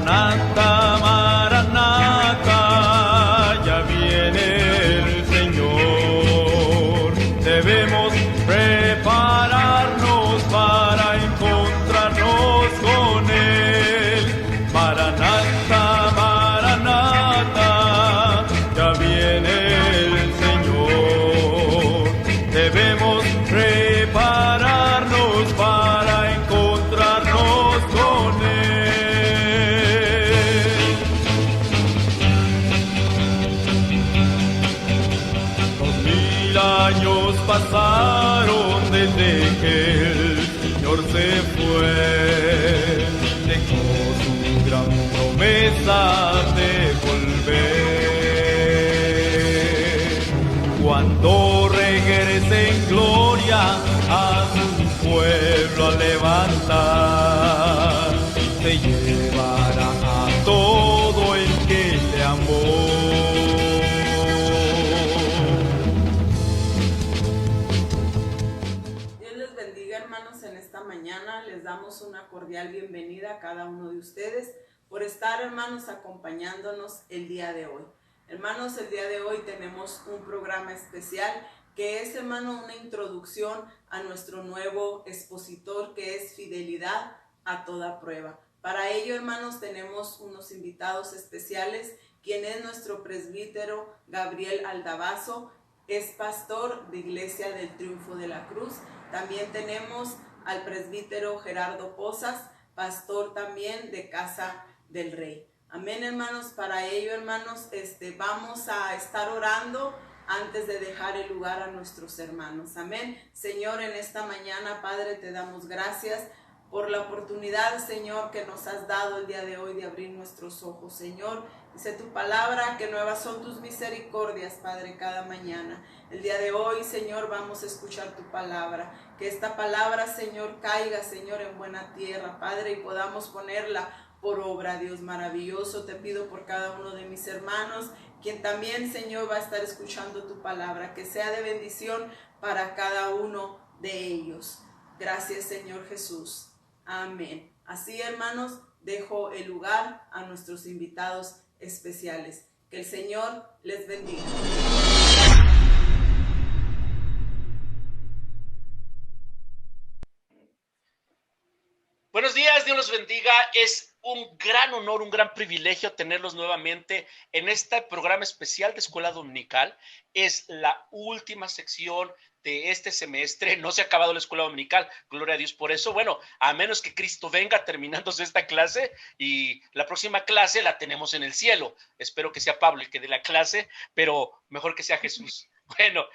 Maranata, Maranata, ya viene el Señor. Debemos prepararnos para encontrarnos con Él. Maranata, Maranata, ya viene el Señor. Debemos prepararnos para encontrarnos con Él. 2000 años pasaron desde que el Señor se fue. Dejó su gran promesa de volver. Cuando regrese en gloria a su pueblo a levantar, se llevará a todo el que le amó. Dios les bendiga, hermanos, en esta mañana. Les damos una cordial bienvenida a cada uno de ustedes por estar, hermanos, acompañándonos el día de hoy. Hermanos, el día de hoy tenemos un programa especial que es, hermano, una introducción a nuestro nuevo expositor, que es Fidelidad a toda prueba. Para ello, hermanos, tenemos unos invitados especiales, quien es nuestro presbítero Gabriel Aldabazo, es pastor de Iglesia del Triunfo de la Cruz. También tenemos al presbítero Gerardo Pozas, pastor también de Casa del Rey. Amén, hermanos. Para ello, hermanos, vamos a estar orando antes de dejar el lugar a nuestros hermanos. Amén. Señor, en esta mañana, Padre, te damos gracias por la oportunidad, Señor, que nos has dado el día de hoy de abrir nuestros ojos. Señor, dice tu palabra que nuevas son tus misericordias, Padre, cada mañana. El día de hoy, Señor, vamos a escuchar tu palabra. Que esta palabra, Señor, caiga, Señor, en buena tierra, Padre, y podamos ponerla por obra. Dios maravilloso, te pido por cada uno de mis hermanos, quien también, Señor, va a estar escuchando tu palabra, que sea de bendición para cada uno de ellos. Gracias, Señor Jesús. Amén. Así, hermanos, dejo el lugar a nuestros invitados especiales. Que el Señor les bendiga. Buenos días, Dios los bendiga. Es un gran honor, un gran privilegio tenerlos nuevamente en este programa especial de Escuela Dominical. Es la última sección de este semestre. No se ha acabado la Escuela Dominical, gloria a Dios por eso. Bueno, a menos que Cristo venga terminándose esta clase, y la próxima clase la tenemos en el cielo. Espero que sea Pablo el que dé la clase, pero mejor que sea Jesús. Bueno,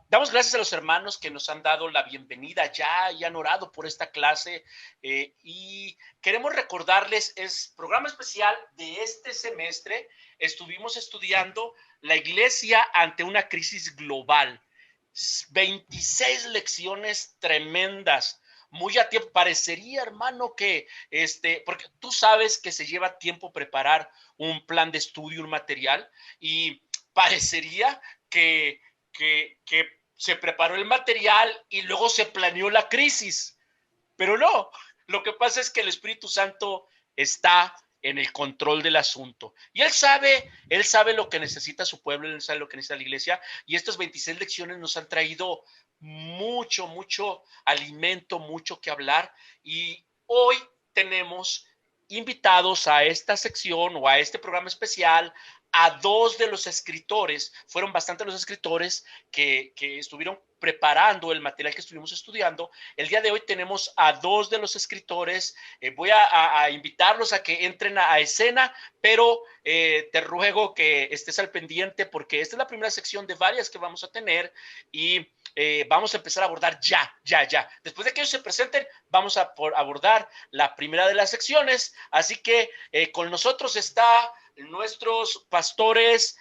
damos gracias a los hermanos que nos han dado la bienvenida ya y han orado por esta clase, y queremos recordarles, es programa especial de este semestre. Estuvimos estudiando la iglesia ante una crisis global. 26 lecciones tremendas, muy a tiempo. Parecería, hermano, que porque tú sabes que se lleva tiempo preparar un plan de estudio, un material, y parecería que se preparó el material y luego se planeó la crisis, pero no. Lo que pasa es que el Espíritu Santo está en el control del asunto, y Él sabe lo que necesita su pueblo, Él sabe lo que necesita la iglesia, y estas 26 lecciones nos han traído mucho alimento, mucho que hablar, y hoy tenemos invitados a esta sección o a este programa especial a dos de los escritores. Fueron bastante los escritores que estuvieron preparando el material que estuvimos estudiando. El día de hoy tenemos a dos de los escritores. Voy a invitarlos a que entren a escena, pero te ruego que estés al pendiente, porque esta es la primera sección de varias que vamos a tener, y vamos a empezar a abordar ya. Después de que ellos se presenten, vamos a abordar la primera de las secciones. Así que con nosotros está nuestros pastores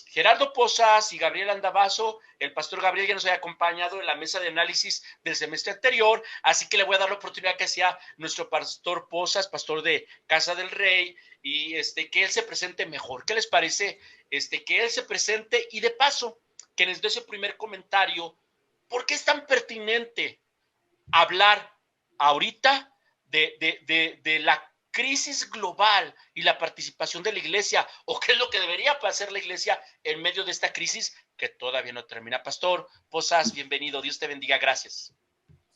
Gerardo Pozas y Gabriel Aldabazo. El pastor Gabriel ya nos había acompañado en la mesa de análisis del semestre anterior, así que le voy a dar la oportunidad que sea nuestro pastor Pozas, pastor de Casa del Rey, y que él se presente mejor. ¿Qué les parece? Que él se presente, y de paso que les dé ese primer comentario. ¿Por qué es tan pertinente hablar ahorita de la crisis global y la participación de la iglesia, o qué es lo que debería hacer la iglesia en medio de esta crisis que todavía no termina. Pastor Posas, bienvenido, Dios te bendiga, gracias.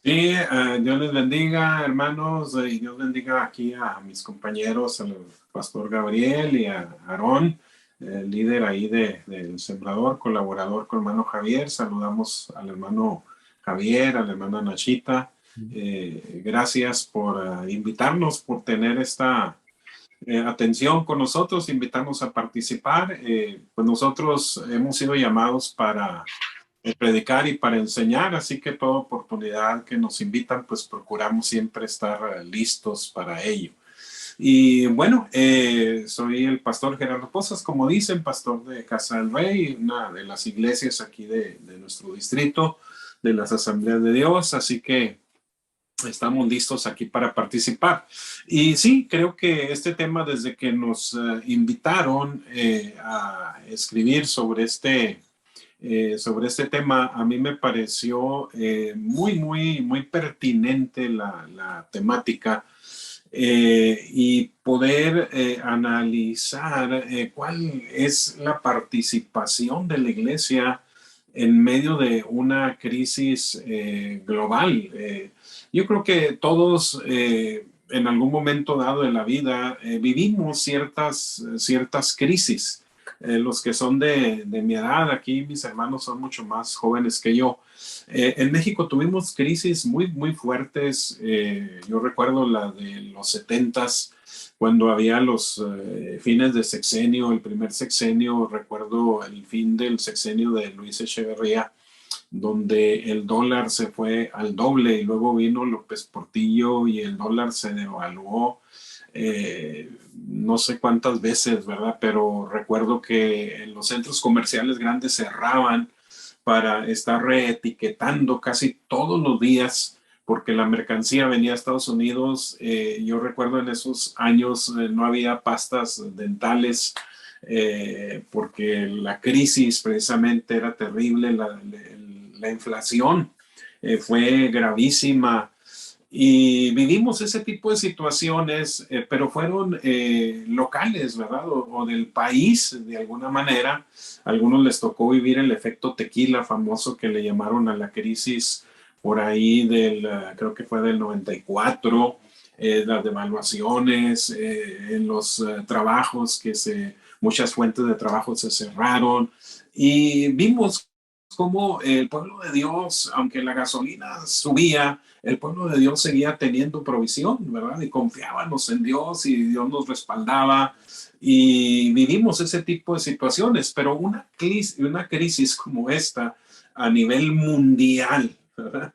Sí, Dios les bendiga, hermanos, y Dios bendiga aquí a mis compañeros, al pastor Gabriel y a Aarón, líder ahí del Sembrador, colaborador con el hermano Javier. Saludamos al hermano Javier, a la hermana Nachita. Gracias por invitarnos, por tener esta atención con nosotros, invitarnos a participar. Pues nosotros hemos sido llamados para predicar y para enseñar, así que toda oportunidad que nos invitan, pues procuramos siempre estar listos para ello. Y bueno, soy el pastor Gerardo Posas, como dicen, pastor de Casa del Rey, una de las iglesias aquí de nuestro distrito, de las Asambleas de Dios, así que estamos listos aquí para participar. Y sí, creo que este tema, desde que nos invitaron a escribir sobre este tema, a mí me pareció muy pertinente la temática, y poder analizar cuál es la participación de la iglesia en medio de una crisis global. Yo creo que todos en algún momento dado de la vida vivimos ciertas crisis. Los que son de mi edad, aquí mis hermanos son mucho más jóvenes que yo. En México tuvimos crisis muy fuertes. Yo recuerdo la de los 70s, cuando había los fines de sexenio, el primer sexenio. Recuerdo el fin del sexenio de Luis Echeverría, donde el dólar se fue al doble, y luego vino López Portillo y el dólar se devaluó no sé cuántas veces, ¿verdad? Pero recuerdo que en los centros comerciales grandes cerraban para estar reetiquetando casi todos los días, porque la mercancía venía a Estados Unidos. Yo recuerdo en esos años no había pastas dentales, porque la crisis precisamente era terrible, la inflación fue gravísima. Y vivimos ese tipo de situaciones, pero fueron locales, ¿verdad? O del país, de alguna manera. A algunos les tocó vivir el efecto tequila famoso, que le llamaron a la crisis por ahí creo que fue del 94, las devaluaciones, en los trabajos, muchas fuentes de trabajo se cerraron, y vimos cómo el pueblo de Dios, aunque la gasolina subía, el pueblo de Dios seguía teniendo provisión, ¿verdad? Y confiábamos en Dios y Dios nos respaldaba, y vivimos ese tipo de situaciones. Pero una crisis como esta a nivel mundial, ¿verdad?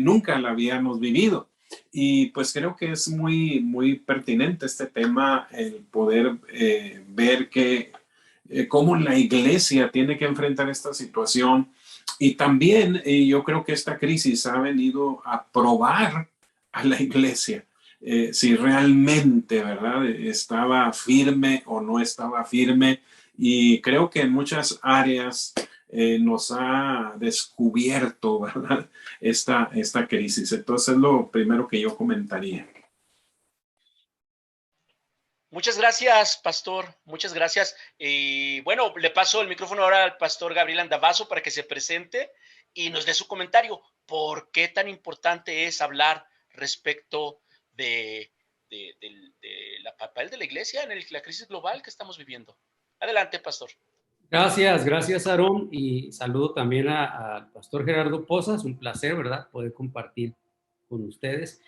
Nunca la habíamos vivido. Y pues creo que es muy pertinente este tema, el poder ver cómo la iglesia tiene que enfrentar esta situación. Y también yo creo que esta crisis ha venido a probar a la iglesia si realmente, ¿verdad?, estaba firme o no estaba firme. Y creo que en muchas áreas nos ha descubierto, ¿verdad?, esta crisis. Entonces es lo primero que yo comentaría. Muchas gracias, pastor. Muchas gracias. Y bueno, le paso el micrófono ahora al pastor Gabriel Andavazo para que se presente y nos dé su comentario. ¿Por qué tan importante es hablar respecto de la papel de la iglesia en la crisis global que estamos viviendo? Adelante, pastor. Gracias, Aarón, y saludo también al pastor Gerardo Posas. Un placer, ¿verdad?, poder compartir con ustedes.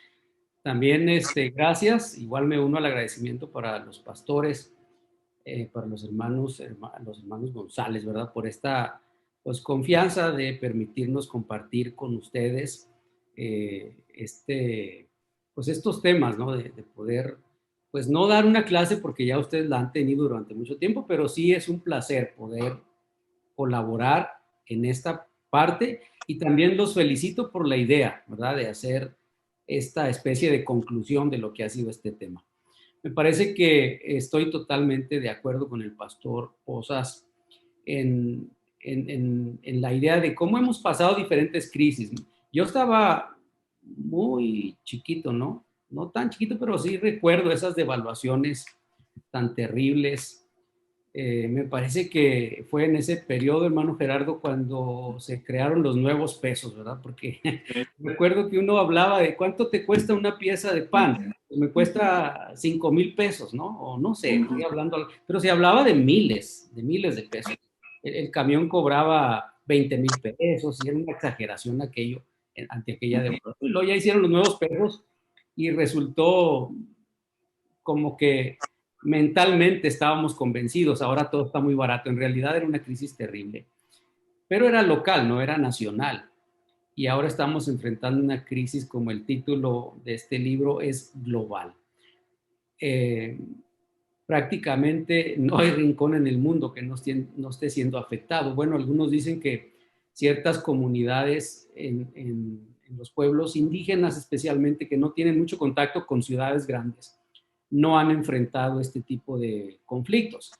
También, gracias. Igual me uno al agradecimiento para los pastores, para los hermanos González, ¿verdad?, por esta, pues, confianza de permitirnos compartir con ustedes pues, estos temas, ¿no?, de poder, pues, no dar una clase, porque ya ustedes la han tenido durante mucho tiempo, pero sí es un placer poder colaborar en esta parte. Y también los felicito por la idea, ¿verdad?, de hacer esta especie de conclusión de lo que ha sido este tema. Me parece que estoy totalmente de acuerdo con el pastor Posas en la idea de cómo hemos pasado diferentes crisis. Yo estaba muy chiquito, ¿no?, no tan chiquito, pero sí recuerdo esas devaluaciones tan terribles. Me parece que fue en ese periodo, hermano Gerardo, cuando se crearon los nuevos pesos, ¿verdad? Porque recuerdo que uno hablaba de cuánto te cuesta una pieza de pan. Me cuesta 5,000 pesos, ¿no? O no sé, estoy hablando, pero se hablaba de miles de pesos. El camión cobraba 20,000 pesos y era una exageración aquello ante aquella devaluación. Luego ya hicieron los nuevos pesos y resultó como que mentalmente estábamos convencidos, ahora todo está muy barato. En realidad era una crisis terrible, pero era local, no era nacional. Y ahora estamos enfrentando una crisis, como el título de este libro es global. Prácticamente no hay rincón en el mundo que no esté siendo afectado. Bueno, algunos dicen que ciertas comunidades en los pueblos indígenas especialmente, que no tienen mucho contacto con ciudades grandes, no han enfrentado este tipo de conflictos,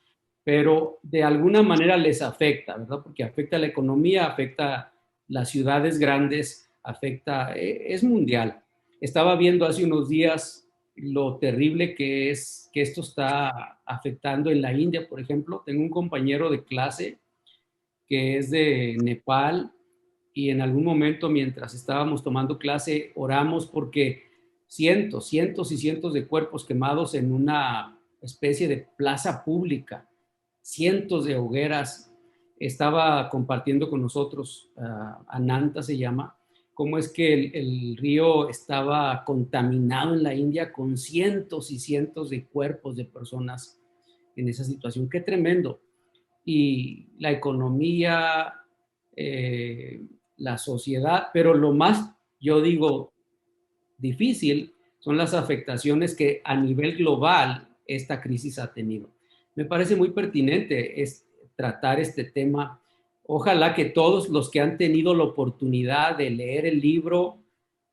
pero de alguna manera les afecta, ¿verdad? Porque afecta la economía, afecta las ciudades grandes, afecta, es mundial. Estaba viendo hace unos días lo terrible que es que esto está afectando en la India, por ejemplo. Tengo un compañero de clase que es de Nepal y en algún momento mientras estábamos tomando clase oramos porque cientos y cientos de cuerpos quemados en una especie de plaza pública, cientos de hogueras. Estaba compartiendo con nosotros, Ananta se llama, cómo es que el río estaba contaminado en la India con cientos y cientos de cuerpos de personas en esa situación. ¡Qué tremendo! Y la economía, la sociedad, pero lo más, yo digo, difícil son las afectaciones que a nivel global esta crisis ha tenido. Me parece muy pertinente tratar este tema. Ojalá que todos los que han tenido la oportunidad de leer el libro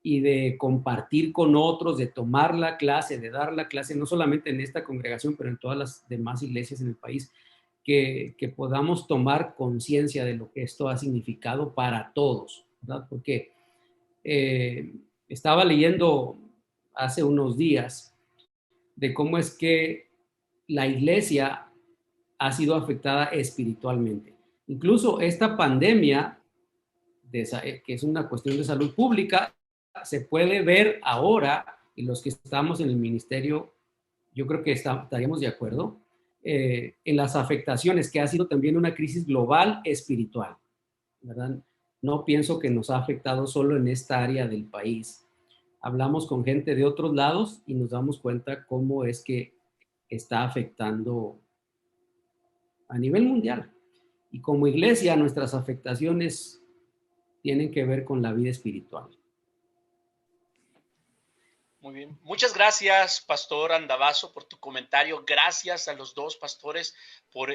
y de compartir con otros, de tomar la clase, de dar la clase, no solamente en esta congregación, pero en todas las demás iglesias en el país, que podamos tomar conciencia de lo que esto ha significado para todos, ¿verdad? Porque estaba leyendo hace unos días de cómo es que la iglesia ha sido afectada espiritualmente. Incluso esta pandemia, que es una cuestión de salud pública, se puede ver ahora, y los que estamos en el ministerio, yo creo que estaríamos de acuerdo, en las afectaciones, que ha sido también una crisis global espiritual, ¿verdad? No pienso que nos ha afectado solo en esta área del país. Hablamos con gente de otros lados y nos damos cuenta cómo es que está afectando a nivel mundial. Y como iglesia, nuestras afectaciones tienen que ver con la vida espiritual. Muy bien. Muchas gracias, Pastor Andavazo, por tu comentario. Gracias a los dos pastores por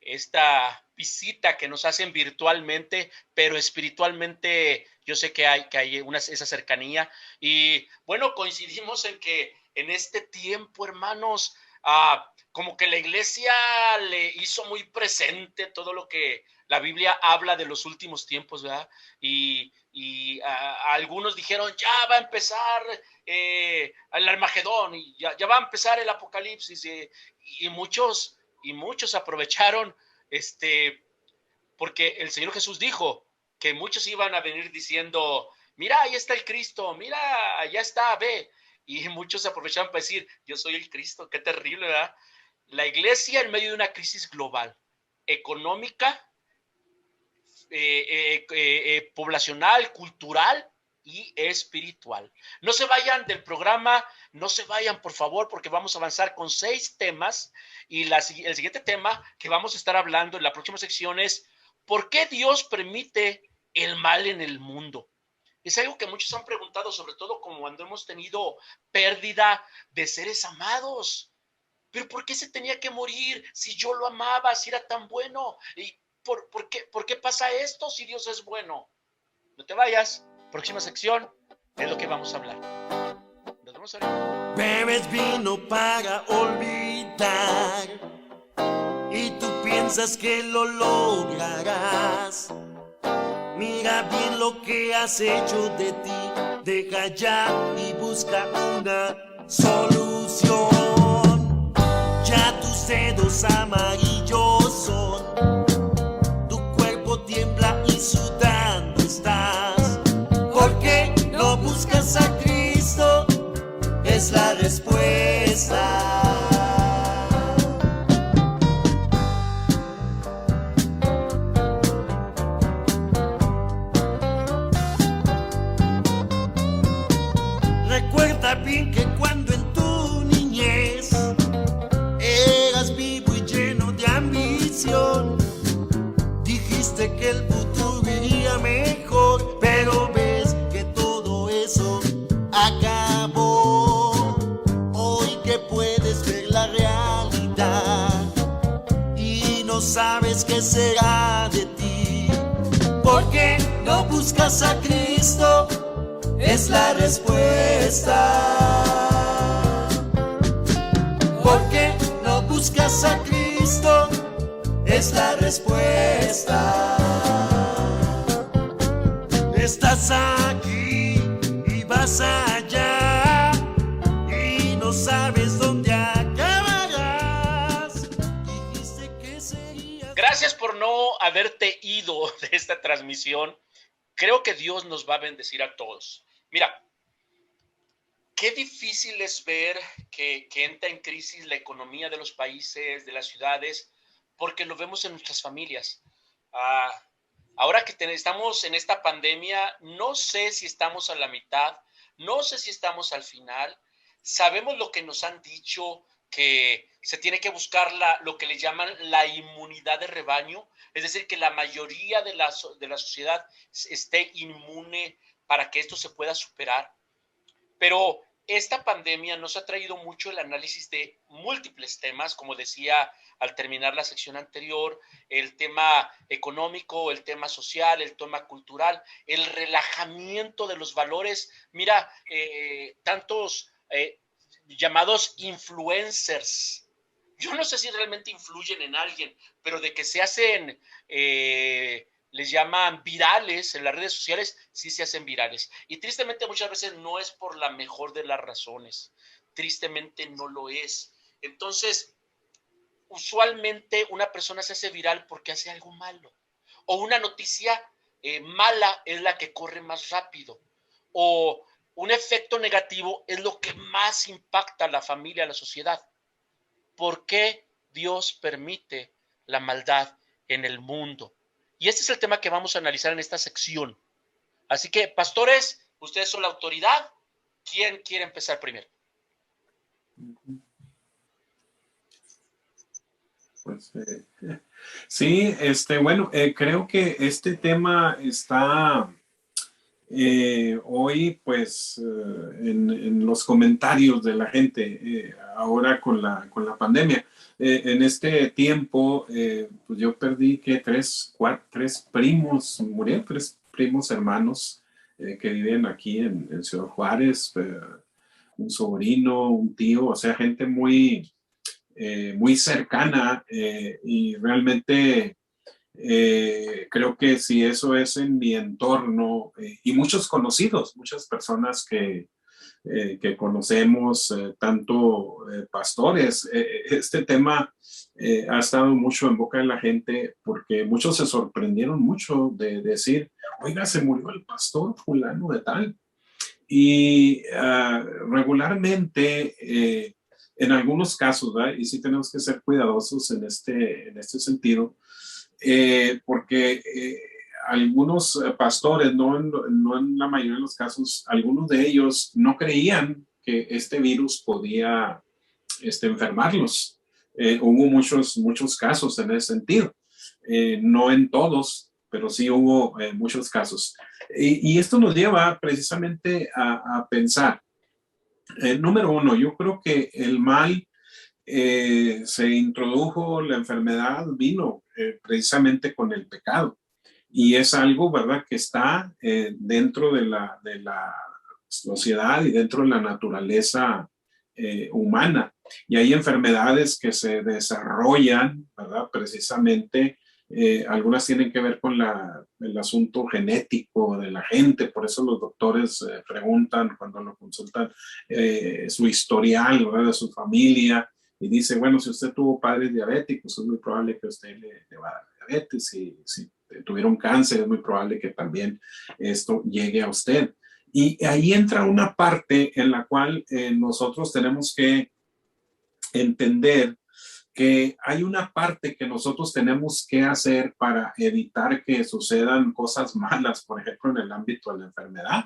esta visita que nos hacen virtualmente, pero espiritualmente yo sé que hay esa cercanía. Y bueno, coincidimos en que en este tiempo, hermanos, como que la iglesia le hizo muy presente todo lo que la Biblia habla de los últimos tiempos, ¿verdad? Y algunos dijeron, ya va a empezar el Armagedón, y ya va a empezar el Apocalipsis, y muchos aprovecharon, porque el Señor Jesús dijo que muchos iban a venir diciendo, mira, ahí está el Cristo, mira, ya está, ve. Y muchos aprovecharon para decir, yo soy el Cristo. Qué terrible, ¿verdad? La iglesia en medio de una crisis global, económica, poblacional, cultural y espiritual. No se vayan del programa, no se vayan, por favor, porque vamos a avanzar con 6 temas. Y el siguiente tema que vamos a estar hablando en la próxima sección es ¿por qué Dios permite el mal en el mundo? Es algo que muchos han preguntado, sobre todo como cuando hemos tenido pérdida de seres amados. ¿Pero por qué se tenía que morir si yo lo amaba, si era tan bueno? ¿Y por qué pasa esto si Dios es bueno? No te vayas. Próxima sección es lo que vamos a hablar. Nos vemos ahorita. Bebes vino para olvidar y tú piensas que lo lograrás. Mira bien lo que has hecho de ti. deja ya y busca una solución. Ya tus dedos amarillos son, tu cuerpo tiembla y sudando estás. ¿Por qué no buscas a Cristo? Es la respuesta. Recuerda bien que cuando en tu niñez eras vivo y lleno de ambición, dijiste que el futuro iría mejor, pero ves que todo eso acabó. Hoy que puedes ver la realidad y no sabes qué será de ti. ¿Por qué no buscas a Cristo? Es la respuesta. ¿Por qué no buscas a Cristo? Es la respuesta. Estás aquí y vas allá y no sabes dónde acabarás. Dijiste que serías... Gracias por no haberte ido de esta transmisión. Creo que Dios nos va a bendecir a todos. Mira, qué difícil es ver que entra en crisis la economía de los países, de las ciudades, porque lo vemos en nuestras familias. Ahora que estamos en esta pandemia, no sé si estamos a la mitad, no sé si estamos al final. Sabemos lo que nos han dicho, que se tiene que buscar lo que le llaman la inmunidad de rebaño, es decir, que la mayoría de la sociedad esté inmune para que esto se pueda superar. Pero esta pandemia nos ha traído mucho el análisis de múltiples temas, como decía al terminar la sección anterior, el tema económico, el tema social, el tema cultural, el relajamiento de los valores. Mira, tantos llamados influencers. Yo no sé si realmente influyen en alguien, pero de que se hacen, les llaman virales en las redes sociales, sí se hacen virales. Y tristemente muchas veces no es por la mejor de las razones. Tristemente no lo es. Entonces, usualmente una persona se hace viral porque hace algo malo. O una noticia mala es la que corre más rápido. O un efecto negativo es lo que más impacta a la familia, a la sociedad. ¿Por qué Dios permite la maldad en el mundo? Y este es el tema que vamos a analizar en esta sección. Así que, pastores, ustedes son la autoridad. ¿Quién quiere empezar primero? Pues, sí, bueno, creo que este tema está hoy, pues, en los comentarios de la gente, ahora con la pandemia. En este tiempo, pues yo perdí que tres primos, murieron 3 primos hermanos que viven aquí en Ciudad Juárez, un sobrino, un tío, o sea, gente muy cercana, y realmente creo que si eso es en mi entorno, y muchos conocidos, muchas personas que conocemos, tanto pastores, este tema ha estado mucho en boca de la gente porque muchos se sorprendieron mucho de decir, oiga, se murió el pastor fulano de tal. Y regularmente, en algunos casos, ¿verdad? Y sí tenemos que ser cuidadosos en este sentido, porque algunos pastores, no en la mayoría de los casos, algunos de ellos no creían que este virus podía enfermarlos. Hubo muchos casos en ese sentido. No en todos, pero sí hubo muchos casos. Y esto nos lleva precisamente a pensar, número uno, yo creo que el mal se introdujo, la enfermedad vino precisamente con el pecado. Y es algo, ¿verdad?, que está dentro de la sociedad y dentro de la naturaleza humana. Y hay enfermedades que se desarrollan, ¿verdad?, precisamente algunas tienen que ver con el asunto genético de la gente, por eso los doctores preguntan cuando lo consultan su historial, ¿verdad? De su familia, y dice, bueno, si usted tuvo padres diabéticos, es muy probable que usted le va a dar diabetes, si tuvieron cáncer, es muy probable que también esto llegue a usted. Y ahí entra una parte en la cual nosotros tenemos que entender que hay una parte que nosotros tenemos que hacer para evitar que sucedan cosas malas, por ejemplo, en el ámbito de la enfermedad.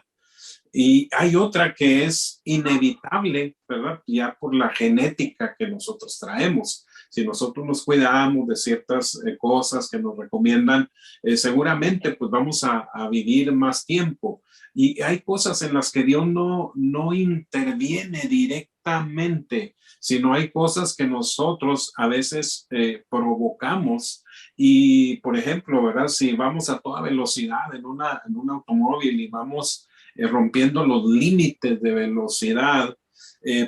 Y hay otra que es inevitable, ¿verdad? Ya por la genética que nosotros traemos. Si nosotros nos cuidamos de ciertas cosas que nos recomiendan, seguramente pues vamos a vivir más tiempo. Y hay cosas en las que Dios no interviene directamente, sino hay cosas que nosotros a veces provocamos. Y, por ejemplo, ¿verdad? Si vamos a toda velocidad en un automóvil y vamos rompiendo los límites de velocidad,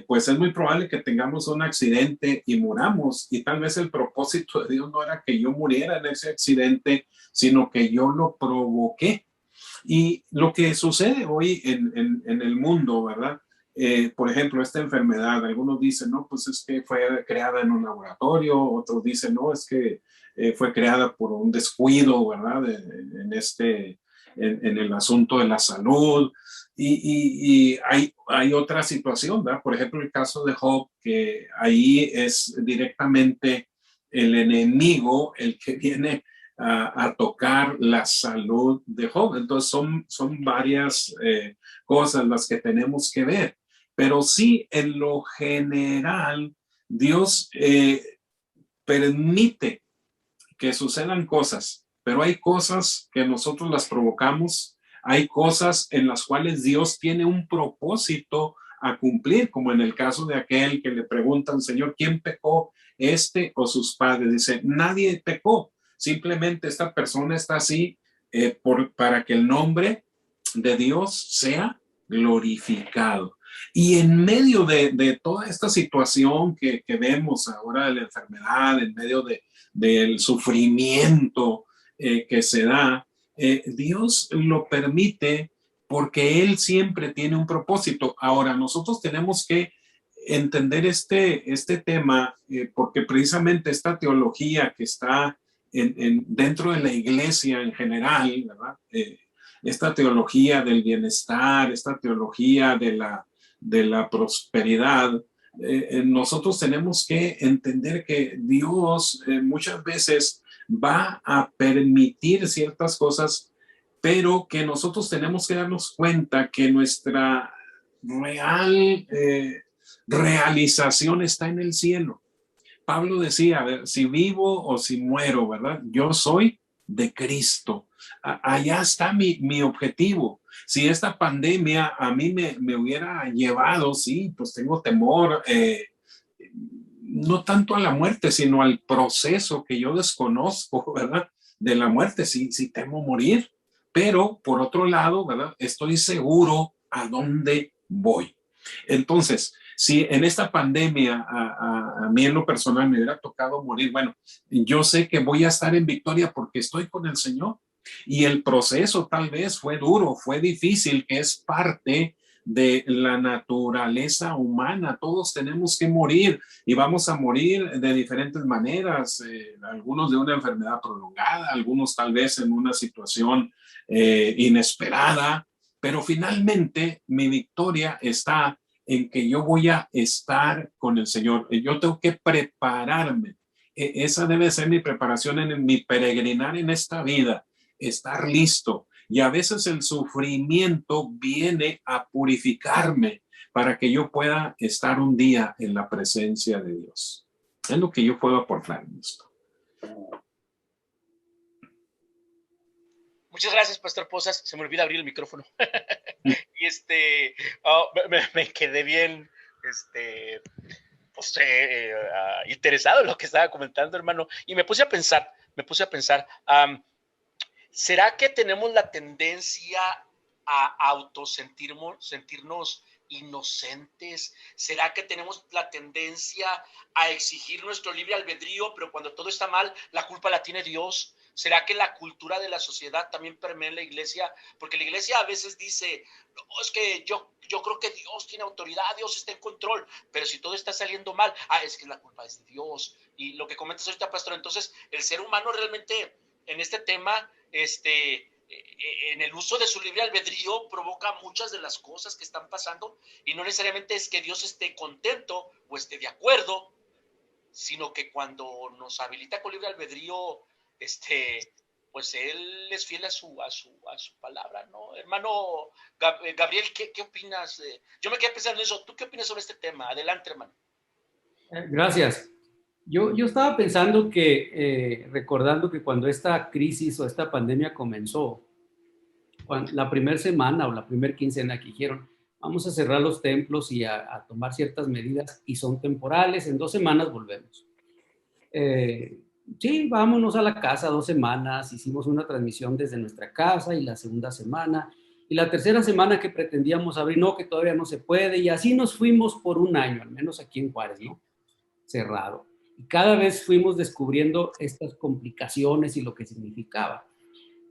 pues es muy probable que tengamos un accidente y muramos. Y tal vez el propósito de Dios no era que yo muriera en ese accidente, sino que yo lo provoqué. Y lo que sucede hoy en el mundo, ¿verdad? Por ejemplo, esta enfermedad, algunos dicen, no, pues es que fue creada en un laboratorio, otros dicen, no, es que fue creada por un descuido, ¿verdad? En el asunto de la salud. Y hay otra situación, ¿verdad? Por ejemplo, el caso de Job, que ahí es directamente el enemigo el que viene a tocar la salud de Job. Entonces son varias cosas las que tenemos que ver. Pero sí, en lo general, Dios permite que sucedan cosas, pero hay cosas que nosotros las provocamos, hay cosas en las cuales Dios tiene un propósito a cumplir, como en el caso de aquel que le preguntan, Señor, ¿quién pecó, este o sus padres? Dice, nadie pecó, simplemente esta persona está así para que el nombre de Dios sea glorificado. Y en medio de toda esta situación que vemos ahora de la enfermedad, en medio del sufrimiento que se da, Dios lo permite porque Él siempre tiene un propósito. Ahora, nosotros tenemos que entender este tema porque precisamente esta teología que está dentro de la iglesia en general, ¿verdad? Esta teología del bienestar, esta teología de la prosperidad, nosotros tenemos que entender que Dios muchas veces va a permitir ciertas cosas, pero que nosotros tenemos que darnos cuenta que nuestra real realización está en el cielo. Pablo decía, a ver, si vivo o si muero, ¿verdad? Yo soy de Cristo. Allá está mi objetivo. Si esta pandemia a mí me hubiera llevado, sí, pues tengo temor, no tanto a la muerte, sino al proceso que yo desconozco, ¿verdad? De la muerte, sí temo morir, pero por otro lado, ¿verdad? Estoy seguro a dónde voy. Entonces, si en esta pandemia a mí en lo personal me hubiera tocado morir, bueno, yo sé que voy a estar en victoria porque estoy con el Señor. Y el proceso tal vez fue duro, fue difícil, que es parte de la naturaleza humana. Todos tenemos que morir y vamos a morir de diferentes maneras, algunos de una enfermedad prolongada, algunos tal vez en una situación inesperada, pero finalmente mi victoria está en que yo voy a estar con el Señor. Yo tengo que prepararme. Esa debe ser mi preparación en mi peregrinar en esta vida, estar listo. Y a veces el sufrimiento viene a purificarme para que yo pueda estar un día en la presencia de Dios. Es lo que yo puedo aportar en esto. Muchas gracias, Pastor Pozas. Se me olvida abrir el micrófono. Y me quedé bien, interesado en lo que estaba comentando, hermano. Y me puse a pensar, ¿será que tenemos la tendencia a sentirnos inocentes? ¿Será que tenemos la tendencia a exigir nuestro libre albedrío, pero cuando todo está mal, la culpa la tiene Dios? ¿Será que la cultura de la sociedad también permea en la iglesia? Porque la iglesia a veces dice, no, es que yo creo que Dios tiene autoridad, Dios está en control, pero si todo está saliendo mal, es que la culpa es de Dios. Y lo que comentas ahorita, pastor, entonces el ser humano realmente en este tema, en el uso de su libre albedrío provoca muchas de las cosas que están pasando, y no necesariamente es que Dios esté contento o esté de acuerdo, sino que cuando nos habilita con libre albedrío, pues Él es fiel a su palabra, ¿no? Hermano Gabriel, ¿qué opinas? Yo me quedé pensando en eso. ¿Tú qué opinas sobre este tema? Adelante, hermano. Gracias. Yo estaba pensando que, recordando que cuando esta crisis o esta pandemia comenzó, la primera semana o la primera quincena que dijeron, vamos a cerrar los templos y a tomar ciertas medidas, y son temporales, en 2 semanas volvemos. Sí, vámonos a la casa 2 semanas, hicimos una transmisión desde nuestra casa, y la segunda semana, y la tercera semana que pretendíamos abrir, no, que todavía no se puede, y así nos fuimos por 1 año, al menos aquí en Juárez, ¿no? Cerrado. Y cada vez fuimos descubriendo estas complicaciones y lo que significaba.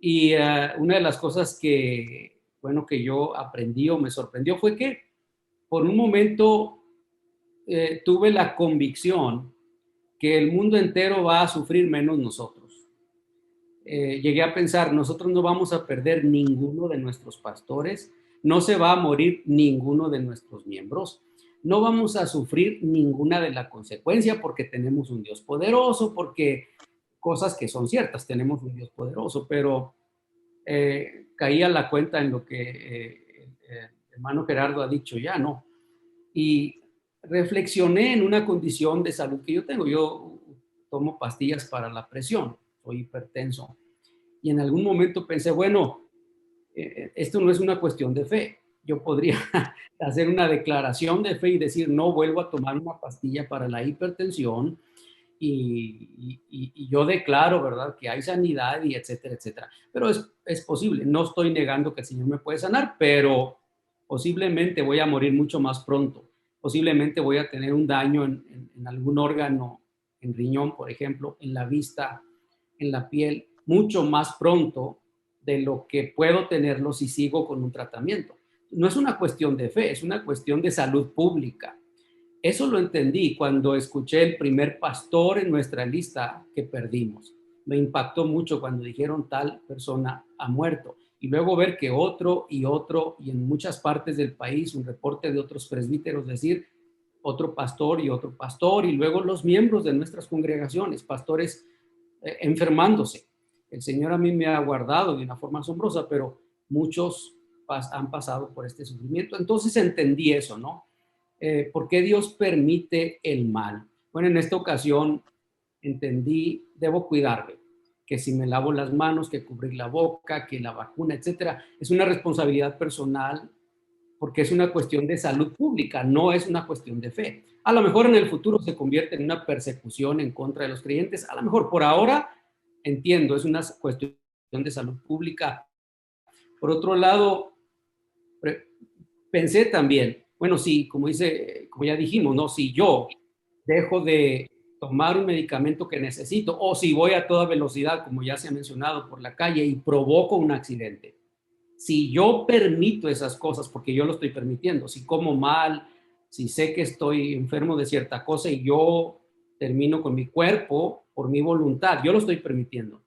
Y una de las cosas que yo aprendí o me sorprendió fue que por un momento tuve la convicción que el mundo entero va a sufrir menos nosotros. Llegué a pensar, nosotros no vamos a perder ninguno de nuestros pastores, no se va a morir ninguno de nuestros miembros, no vamos a sufrir ninguna de la consecuencia porque tenemos un Dios poderoso, porque cosas que son ciertas, tenemos un Dios poderoso, pero caí a la cuenta en lo que el hermano Gerardo ha dicho ya, ¿no? Y reflexioné en una condición de salud que yo tengo. Yo tomo pastillas para la presión, soy hipertenso. Y en algún momento pensé, bueno, esto no es una cuestión de fe. Yo podría hacer una declaración de fe y decir, no vuelvo a tomar una pastilla para la hipertensión, y yo declaro, ¿verdad?, que hay sanidad y etcétera, etcétera. Pero es posible. No estoy negando que el Señor me puede sanar, pero posiblemente voy a morir mucho más pronto. Posiblemente voy a tener un daño en algún órgano, en riñón, por ejemplo, en la vista, en la piel, mucho más pronto de lo que puedo tenerlo si sigo con un tratamiento. No es una cuestión de fe, es una cuestión de salud pública. Eso lo entendí cuando escuché el primer pastor en nuestra lista que perdimos. Me impactó mucho cuando dijeron tal persona ha muerto. Y luego ver que otro, y en muchas partes del país, un reporte de otros presbíteros decir otro pastor, y luego los miembros de nuestras congregaciones, pastores enfermándose. El Señor a mí me ha guardado de una forma asombrosa, pero muchos han pasado por este sufrimiento. Entonces entendí eso, ¿no? ¿Por qué Dios permite el mal? Bueno, en esta ocasión entendí, debo cuidarme, que si me lavo las manos, que cubrir la boca, que la vacuna, etcétera, es una responsabilidad personal porque es una cuestión de salud pública, no es una cuestión de fe. A lo mejor en el futuro se convierte en una persecución en contra de los creyentes, a lo mejor por ahora entiendo, es una cuestión de salud pública. Por otro lado, pensé también, bueno, sí, como ya dijimos, ¿no? Si yo dejo de tomar un medicamento que necesito, o si voy a toda velocidad, como ya se ha mencionado, por la calle y provoco un accidente, si yo permito esas cosas, porque yo lo estoy permitiendo, si como mal, si sé que estoy enfermo de cierta cosa y yo termino con mi cuerpo por mi voluntad, yo lo estoy permitiendo.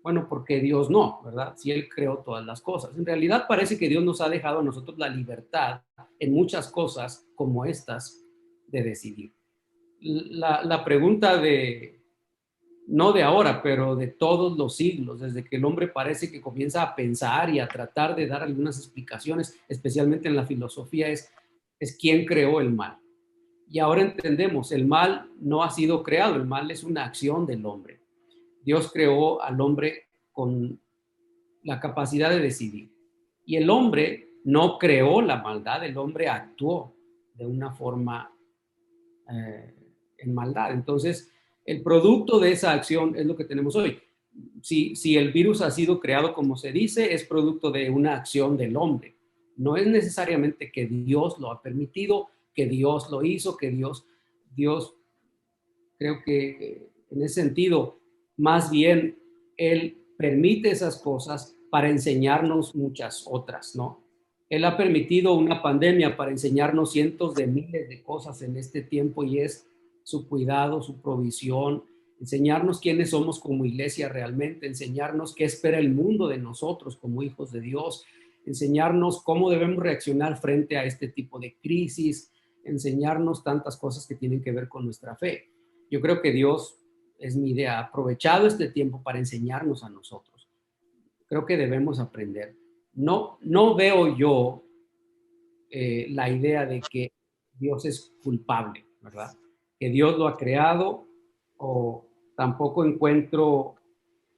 Bueno, porque Dios no, ¿verdad? Si Él creó todas las cosas. En realidad parece que Dios nos ha dejado a nosotros la libertad en muchas cosas como estas de decidir. La pregunta no de ahora, pero de todos los siglos, desde que el hombre parece que comienza a pensar y a tratar de dar algunas explicaciones, especialmente en la filosofía, es quién creó el mal. Y ahora entendemos, el mal no ha sido creado, el mal es una acción del hombre. Dios creó al hombre con la capacidad de decidir. Y el hombre no creó la maldad, el hombre actuó de una forma en maldad. Entonces, el producto de esa acción es lo que tenemos hoy. Si el virus ha sido creado, como se dice, es producto de una acción del hombre. No es necesariamente que Dios lo ha permitido, que Dios lo hizo, que Dios creo que en ese sentido, más bien Él permite esas cosas para enseñarnos muchas otras, ¿no? Él ha permitido una pandemia para enseñarnos cientos de miles de cosas en este tiempo y es su cuidado, su provisión, enseñarnos quiénes somos como iglesia realmente, enseñarnos qué espera el mundo de nosotros como hijos de Dios, enseñarnos cómo debemos reaccionar frente a este tipo de crisis, enseñarnos tantas cosas que tienen que ver con nuestra fe. Yo creo que Dios, es mi idea, ha aprovechado este tiempo para enseñarnos a nosotros. Creo que debemos aprender. No veo yo la idea de que Dios es culpable, ¿verdad? Que Dios lo ha creado, o tampoco encuentro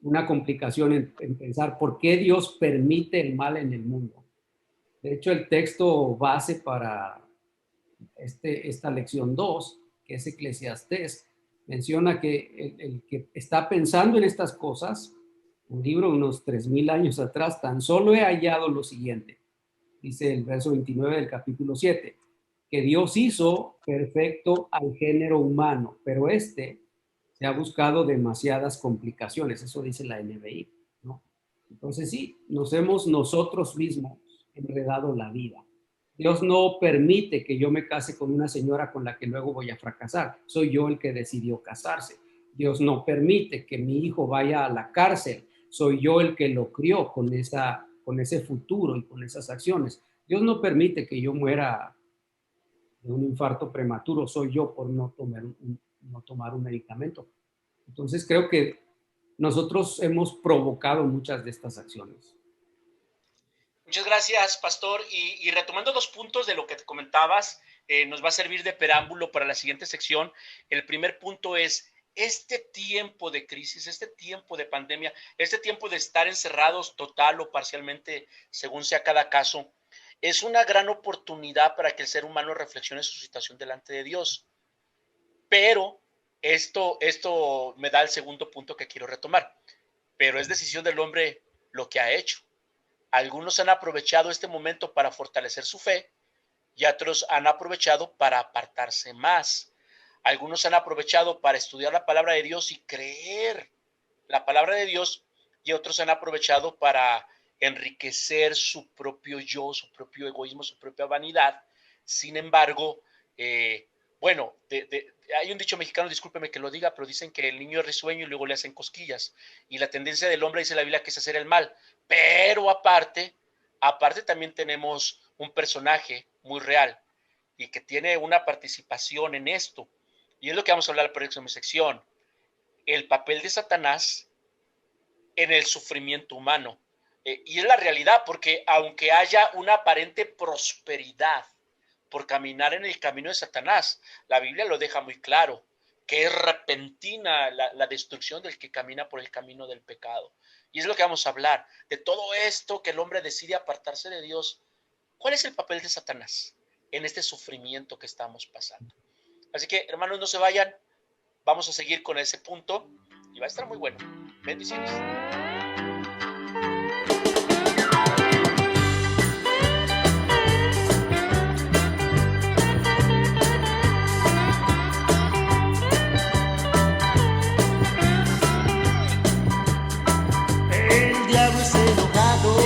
una complicación en pensar por qué Dios permite el mal en el mundo. De hecho, el texto base para esta lección 2, que es Eclesiastés, menciona que el que está pensando en estas cosas, un libro unos 3000 años atrás, tan solo he hallado lo siguiente, dice el verso 29 del capítulo 7, que Dios hizo perfecto al género humano, pero se ha buscado demasiadas complicaciones, eso dice la NBI, ¿no? Entonces sí, nos hemos nosotros mismos enredado la vida. Dios no permite que yo me case con una señora con la que luego voy a fracasar. Soy yo el que decidió casarse. Dios no permite que mi hijo vaya a la cárcel. Soy yo el que lo crió con ese futuro y con esas acciones. Dios no permite que yo muera de un infarto prematuro. Soy yo por no tomar un medicamento. Entonces creo que nosotros hemos provocado muchas de estas acciones. Muchas gracias, Pastor. Y retomando 2 puntos de lo que te comentabas, nos va a servir de preámbulo para la siguiente sección. El primer punto es este tiempo de crisis, este tiempo de pandemia, este tiempo de estar encerrados total o parcialmente, según sea cada caso, es una gran oportunidad para que el ser humano reflexione su situación delante de Dios. Pero esto me da el segundo punto que quiero retomar. Pero es decisión del hombre lo que ha hecho. Algunos han aprovechado este momento para fortalecer su fe y otros han aprovechado para apartarse más. Algunos han aprovechado para estudiar la palabra de Dios y creer la palabra de Dios, y otros han aprovechado para enriquecer su propio yo, su propio egoísmo, su propia vanidad. Sin embargo, hay un dicho mexicano, discúlpeme que lo diga, pero dicen que el niño es risueño y luego le hacen cosquillas. Y la tendencia del hombre, dice la Biblia, que es hacer el mal. Pero aparte también tenemos un personaje muy real y que tiene una participación en esto. Y es lo que vamos a hablar en la próxima sección. El papel de Satanás en el sufrimiento humano. Y es la realidad, porque aunque haya una aparente prosperidad por caminar en el camino de Satanás, la Biblia lo deja muy claro, que es repentina la destrucción del que camina por el camino del pecado. Y es lo que vamos a hablar, de todo esto que el hombre decide apartarse de Dios. ¿Cuál es el papel de Satanás en este sufrimiento que estamos pasando? Así que, hermanos, no se vayan, vamos a seguir con ese punto y va a estar muy bueno. Bendiciones. El diablo está enojado,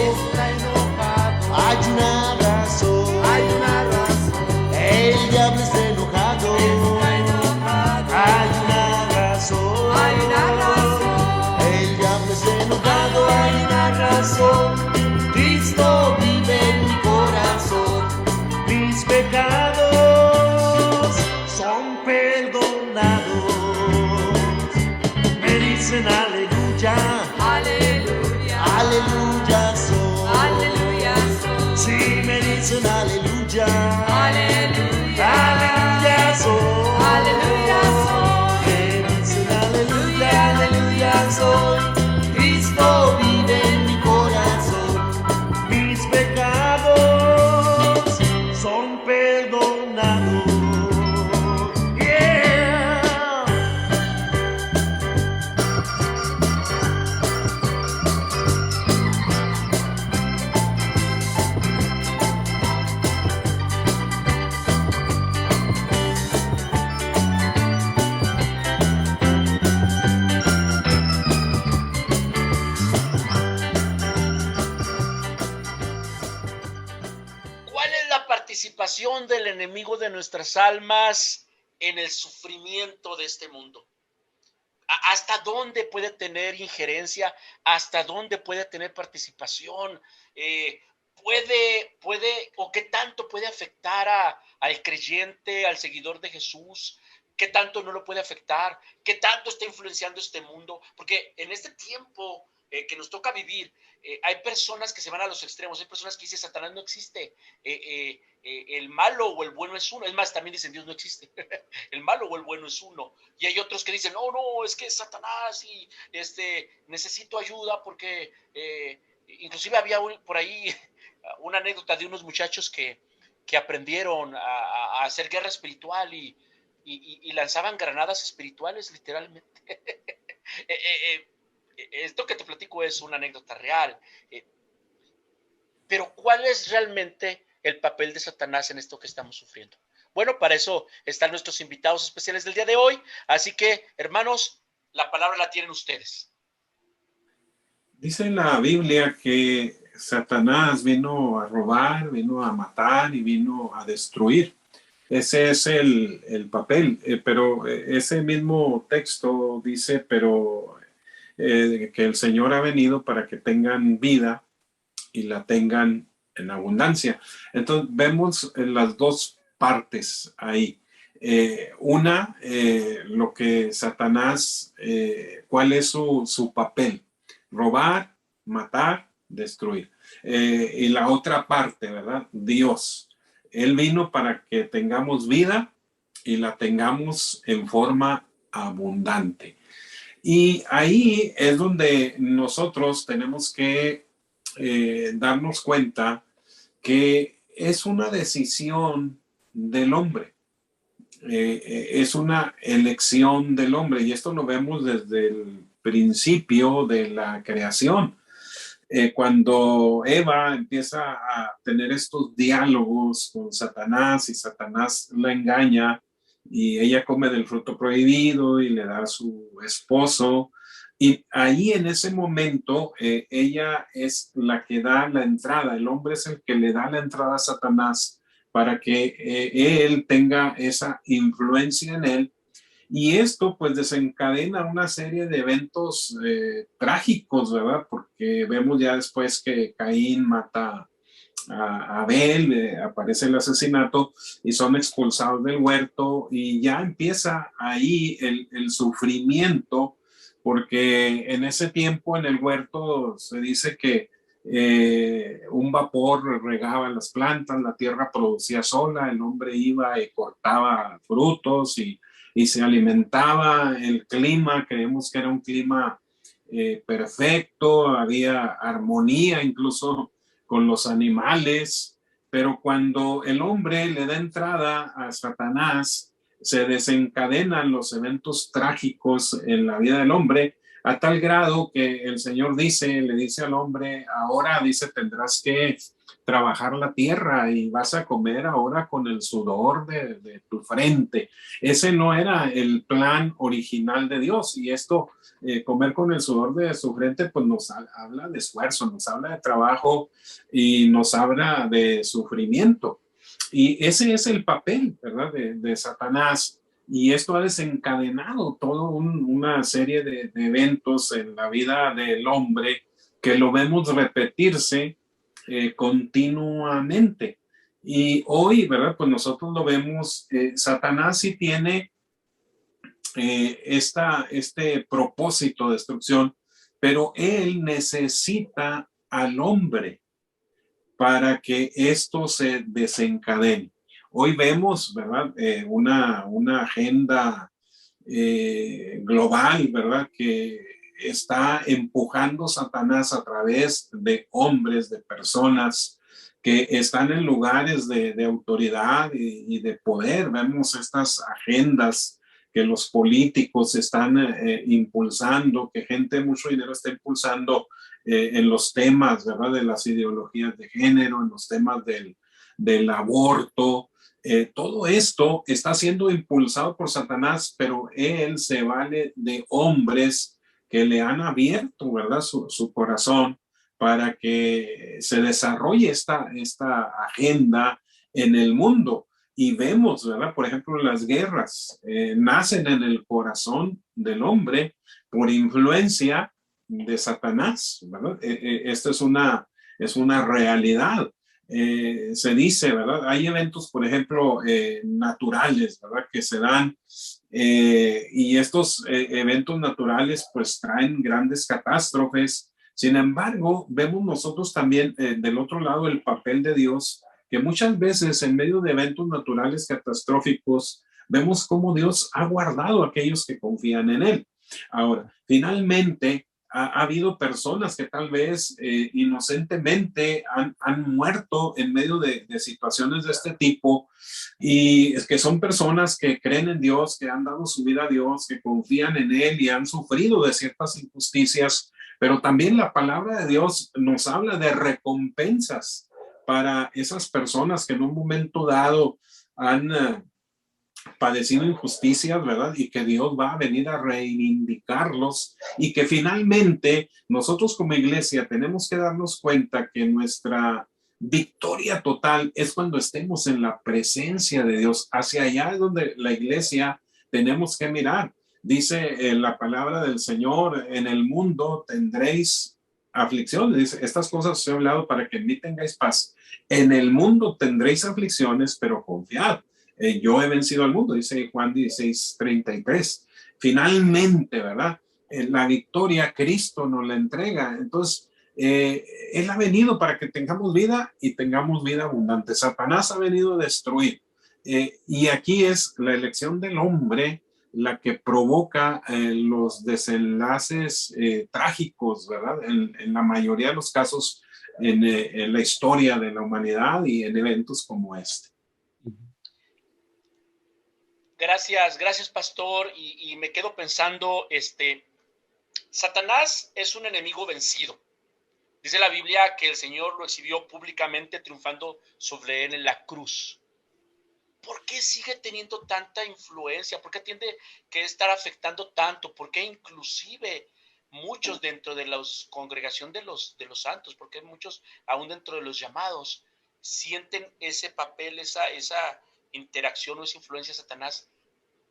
hay una razón. El diablo está enojado, hay una razón. El diablo está enojado, hay una razón. Cristo vive en mi corazón. Mis pecados son perdonados. Me dicen aleluya. Aleluya soy. Sí, me dicen aleluya. Aleluya soy. Me dicen aleluya, aleluya soy. Cristo vive en mi corazón. Mis pecados son perdonados. Yeah. participación del enemigo de nuestras almas en el sufrimiento de este mundo. ¿Hasta dónde puede tener injerencia? ¿Hasta dónde puede tener participación? ¿Puede o qué tanto puede afectar al creyente, al seguidor de Jesús? ¿Qué tanto no lo puede afectar? ¿Qué tanto está influenciando este mundo? Porque en este tiempo que nos toca vivir, hay personas que se van a los extremos, hay personas que dicen Satanás no existe, el malo o el bueno es uno, es más, también dicen Dios no existe, el malo o el bueno es uno, y hay otros que dicen, no, es que es Satanás y necesito ayuda porque inclusive había por ahí una anécdota de unos muchachos que aprendieron a hacer guerra espiritual y lanzaban granadas espirituales literalmente. Esto que te platico es una anécdota real, pero ¿cuál es realmente el papel de Satanás en esto que estamos sufriendo? Bueno, para eso están nuestros invitados especiales del día de hoy, así que, hermanos, la palabra la tienen ustedes. Dice la Biblia que Satanás vino a robar, vino a matar y vino a destruir. Ese es el papel, pero ese mismo texto dice, pero que el Señor ha venido para que tengan vida y la tengan en abundancia. Entonces vemos las dos partes ahí. Lo que Satanás, ¿cuál es su papel? Robar, matar, destruir. Y la otra parte, ¿verdad? Dios. Él vino para que tengamos vida y la tengamos en forma abundante. Y ahí es donde nosotros tenemos que darnos cuenta que es una decisión del hombre. Es una elección del hombre, y esto lo vemos desde el principio de la creación. Cuando Eva empieza a tener estos diálogos con Satanás y Satanás la engaña y ella come del fruto prohibido y le da a su esposo, y ahí en ese momento ella es la que da la entrada, el hombre es el que le da la entrada a Satanás para que él tenga esa influencia en él. Y esto pues desencadena una serie de eventos trágicos, ¿verdad? Porque vemos ya después que Caín mata a Abel, aparece el asesinato y son expulsados del huerto, y ya empieza ahí el sufrimiento, porque en ese tiempo en el huerto se dice que un vapor regaba las plantas, la tierra producía sola, el hombre iba y cortaba frutos y se alimentaba, el clima, creemos que era un clima perfecto, había armonía incluso con los animales, pero cuando el hombre le da entrada a Satanás, se desencadenan los eventos trágicos en la vida del hombre, a tal grado que el Señor le dice al hombre, ahora dice, tendrás que trabajar la tierra y vas a comer ahora con el sudor de tu frente. Ese no era el plan original de Dios, y esto, comer con el sudor de su frente, pues nos habla de esfuerzo, nos habla de trabajo y nos habla de sufrimiento. Y ese es el papel, ¿verdad?, de Satanás. Y esto ha desencadenado toda una serie de eventos en la vida del hombre que lo vemos repetirse continuamente. Y hoy, ¿verdad?, pues nosotros lo vemos, Satanás sí tiene este propósito de destrucción, pero él necesita al hombre para que esto se desencadene. Hoy vemos, ¿verdad?, una agenda global, ¿verdad?, que está empujando Satanás a través de hombres, de personas que están en lugares de autoridad y de poder. Vemos estas agendas que los políticos están impulsando, que gente de mucho dinero está impulsando en los temas, ¿verdad?, de las ideologías de género, en los temas del aborto. Todo esto está siendo impulsado por Satanás, pero él se vale de hombres que le han abierto, ¿verdad?, su corazón para que se desarrolle esta agenda en el mundo. Y vemos, ¿verdad? Por ejemplo, las guerras nacen en el corazón del hombre por influencia de Satanás, ¿verdad? Esto es una realidad. Se dice, ¿verdad? Hay eventos, por ejemplo, naturales, ¿verdad? Que se dan y estos eventos naturales pues traen grandes catástrofes. Sin embargo, vemos nosotros también del otro lado el papel de Dios, que muchas veces en medio de eventos naturales catastróficos, vemos cómo Dios ha guardado a aquellos que confían en Él. Ahora, finalmente, ha habido personas que tal vez inocentemente han muerto en medio de situaciones de este tipo, y es que son personas que creen en Dios, que han dado su vida a Dios, que confían en Él y han sufrido de ciertas injusticias, pero también la palabra de Dios nos habla de recompensas para esas personas que en un momento dado han padecido injusticias, ¿verdad? Y que Dios va a venir a reivindicarlos, y que finalmente nosotros como iglesia tenemos que darnos cuenta que nuestra victoria total es cuando estemos en la presencia de Dios. Hacia allá es donde la iglesia tenemos que mirar. Dice la palabra del Señor: en el mundo tendréis aflicciones. Dice: estas cosas os he hablado para que en mí tengáis paz. En el mundo tendréis aflicciones, pero confiad. Yo he vencido al mundo, dice Juan 16:33. Finalmente, ¿verdad? La victoria Cristo nos la entrega. Entonces, Él ha venido para que tengamos vida y tengamos vida abundante. Satanás ha venido a destruir. Y aquí es la elección del hombre la que provoca los desenlaces trágicos, ¿verdad? En la mayoría de los casos en la historia de la humanidad y en eventos como este. Gracias, pastor. Y me quedo pensando, Satanás es un enemigo vencido. Dice la Biblia que el Señor lo exhibió públicamente triunfando sobre él en la cruz. ¿Por qué sigue teniendo tanta influencia? ¿Por qué tiende que estar afectando tanto? ¿Por qué inclusive muchos dentro de la congregación de los santos, porque muchos aún dentro de los llamados sienten ese papel, esa interacción o esa influencia de Satanás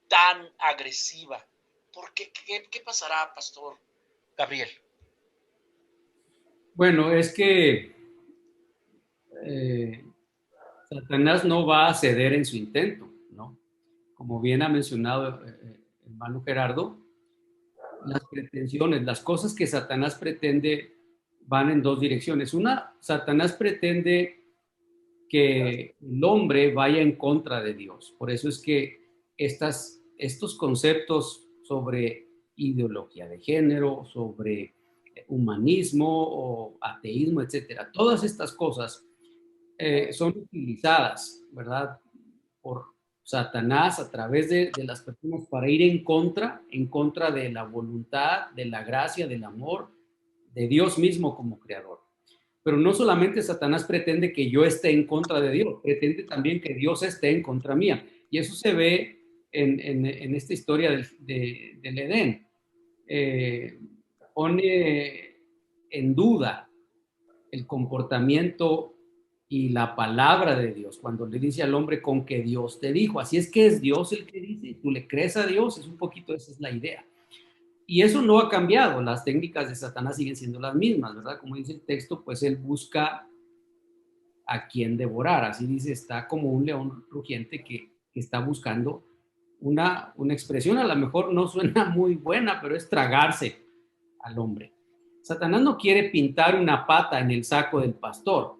tan agresiva? ¿Por qué? ¿Qué pasará, pastor Gabriel? Bueno, es que Satanás no va a ceder en su intento, ¿no? Como bien ha mencionado hermano Gerardo, las pretensiones, las cosas que Satanás pretende van en dos direcciones. Una, Satanás pretende que el hombre vaya en contra de Dios. Por eso es que estos conceptos sobre ideología de género, sobre humanismo o ateísmo, etcétera, todas estas cosas son utilizadas, ¿verdad?, por Satanás a través de las personas para ir en contra de la voluntad, de la gracia, del amor de Dios mismo como creador. Pero no solamente Satanás pretende que yo esté en contra de Dios, pretende también que Dios esté en contra mía. Y eso se ve en esta historia del Edén. Pone en duda el comportamiento y la palabra de Dios cuando le dice al hombre: con que Dios te dijo. Así es que es Dios el que dice y tú le crees a Dios. Es un poquito, esa es la idea. Y eso no ha cambiado. Las técnicas de Satanás siguen siendo las mismas, ¿verdad? Como dice el texto, pues él busca a quien devorar. Así dice, está como un león rugiente que está buscando una expresión, a lo mejor no suena muy buena, pero es tragarse al hombre. Satanás no quiere pintar una pata en el saco del pastor.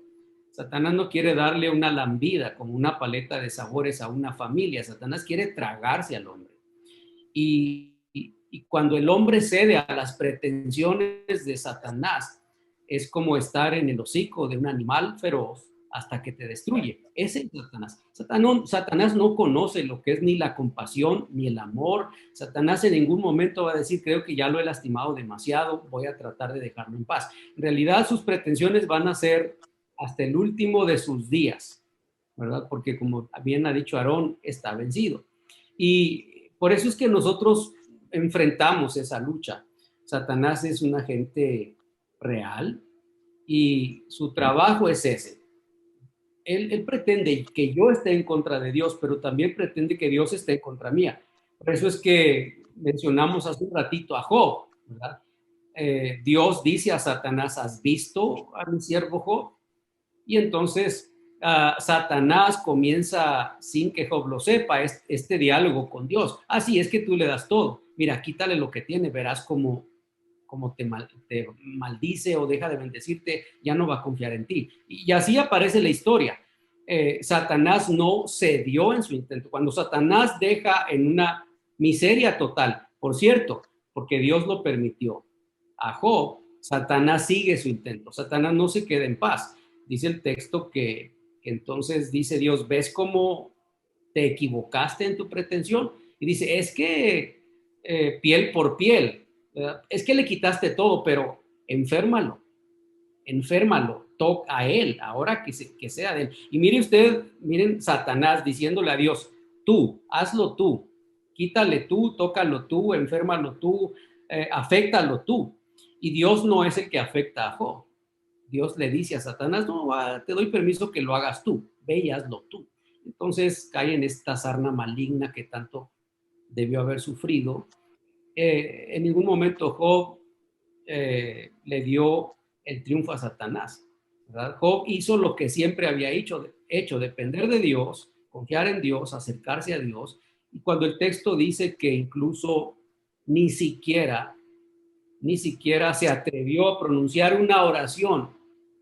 Satanás no quiere darle una lambida como una paleta de sabores a una familia. Satanás quiere tragarse al hombre. Y cuando el hombre cede a las pretensiones de Satanás, es como estar en el hocico de un animal feroz hasta que te destruye. Ese es Satanás. Satanás no conoce lo que es ni la compasión ni el amor. Satanás en ningún momento va a decir: creo que ya lo he lastimado demasiado, voy a tratar de dejarlo en paz. En realidad sus pretensiones van a ser hasta el último de sus días, ¿verdad? Porque como bien ha dicho Aarón, está vencido. Y por eso es que nosotros enfrentamos esa lucha. Satanás es un agente real y su trabajo es ese: él pretende que yo esté en contra de Dios, pero también pretende que Dios esté en contra mía. Por eso es que mencionamos hace un ratito a Job, ¿verdad? Dios dice a Satanás, ¿has visto a mi siervo Job? Y entonces Satanás comienza, sin que Job lo sepa, este diálogo con Dios. Así es que tú le das todo. Mira, quítale lo que tiene, verás cómo te maldice o deja de bendecirte, ya no va a confiar en ti. Y así aparece la historia. Satanás no cedió en su intento. Cuando Satanás deja en una miseria total, por cierto, porque Dios lo permitió, a Job, Satanás sigue su intento. Satanás no se queda en paz. Dice el texto que entonces dice Dios, ¿ves cómo te equivocaste en tu pretensión? Y dice, es que piel por piel, ¿verdad? Es que le quitaste todo, pero enférmalo, toca a él, ahora que sea de él. Y miren Satanás diciéndole a Dios, tú, hazlo tú, quítale tú, tócalo tú, enférmalo tú, aféctalo tú. Y Dios no es el que afecta a Job. Dios le dice a Satanás, no, te doy permiso que lo hagas tú, ve y hazlo tú. Entonces cae en esta sarna maligna que tanto debió haber sufrido. En ningún momento Job le dio el triunfo a Satanás, ¿verdad? Job hizo lo que siempre había hecho, depender de Dios, confiar en Dios, acercarse a Dios. Y cuando el texto dice que incluso ni siquiera se atrevió a pronunciar una oración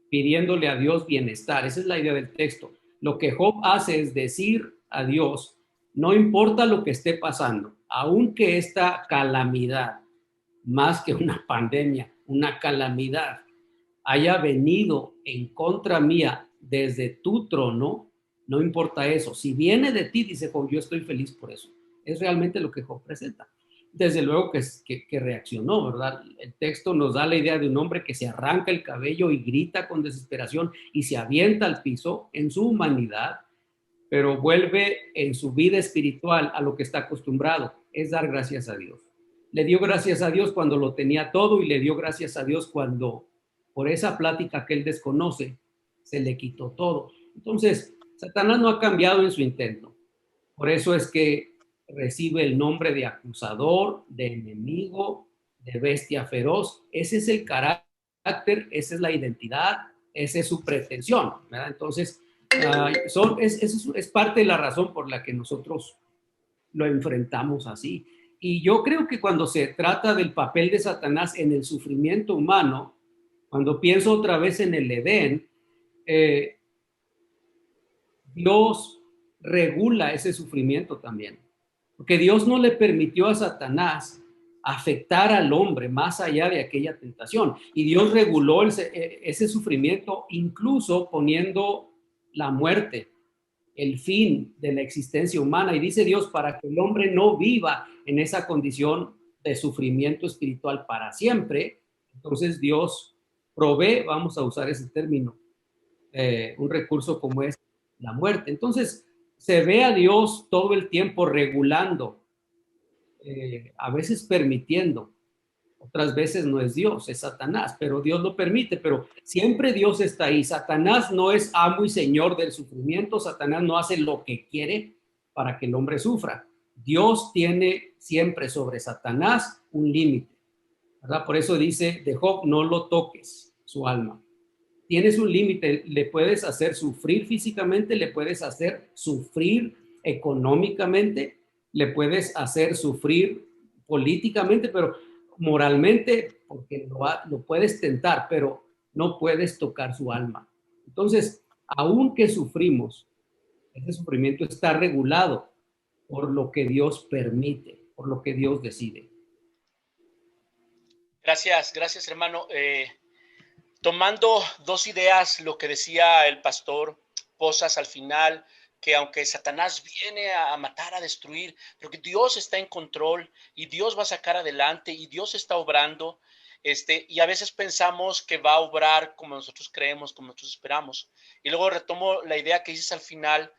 pidiéndole a Dios bienestar. Esa es la idea del texto. Lo que Job hace es decir a Dios, no importa lo que esté pasando, aunque esta calamidad, más que una pandemia, una calamidad, haya venido en contra mía desde tu trono, no importa eso. Si viene de ti, dice Job, yo estoy feliz por eso. Es realmente lo que Job presenta. Desde luego que reaccionó, ¿verdad? El texto nos da la idea de un hombre que se arranca el cabello y grita con desesperación y se avienta al piso en su humanidad, pero vuelve en su vida espiritual a lo que está acostumbrado, es dar gracias a Dios. Le dio gracias a Dios cuando lo tenía todo y le dio gracias a Dios cuando, por esa plática que él desconoce, se le quitó todo. Entonces, Satanás no ha cambiado en su intento. Por eso es que recibe el nombre de acusador, de enemigo, de bestia feroz. Ese es el carácter, esa es la identidad, esa es su pretensión, ¿verdad? Entonces, es parte de la razón por la que nosotros lo enfrentamos así. Y yo creo que cuando se trata del papel de Satanás en el sufrimiento humano, cuando pienso otra vez en el Edén, Dios regula ese sufrimiento también. Porque Dios no le permitió a Satanás afectar al hombre más allá de aquella tentación. Y Dios reguló ese sufrimiento, incluso poniendo la muerte, el fin de la existencia humana. Y dice Dios, para que el hombre no viva en esa condición de sufrimiento espiritual para siempre, entonces Dios provee, vamos a usar ese término, un recurso como es la muerte. Entonces se ve a Dios todo el tiempo regulando, a veces permitiendo, otras veces no es Dios, es Satanás, pero Dios lo permite, pero siempre Dios está ahí. Satanás no es amo y señor del sufrimiento, Satanás no hace lo que quiere para que el hombre sufra. Dios tiene siempre sobre Satanás un límite, ¿verdad? Por eso dice de Job, no lo toques, su alma. Tienes un límite, le puedes hacer sufrir físicamente, le puedes hacer sufrir económicamente, le puedes hacer sufrir políticamente, pero moralmente, porque lo puedes tentar, pero no puedes tocar su alma. Entonces, aunque sufrimos, ese sufrimiento está regulado por lo que Dios permite, por lo que Dios decide. Gracias, hermano. Tomando dos ideas, lo que decía el pastor Posas al final, que aunque Satanás viene a matar, a destruir, pero que Dios está en control y Dios va a sacar adelante y Dios está obrando, y a veces pensamos que va a obrar como nosotros creemos, como nosotros esperamos. Y luego retomo la idea que dices al final,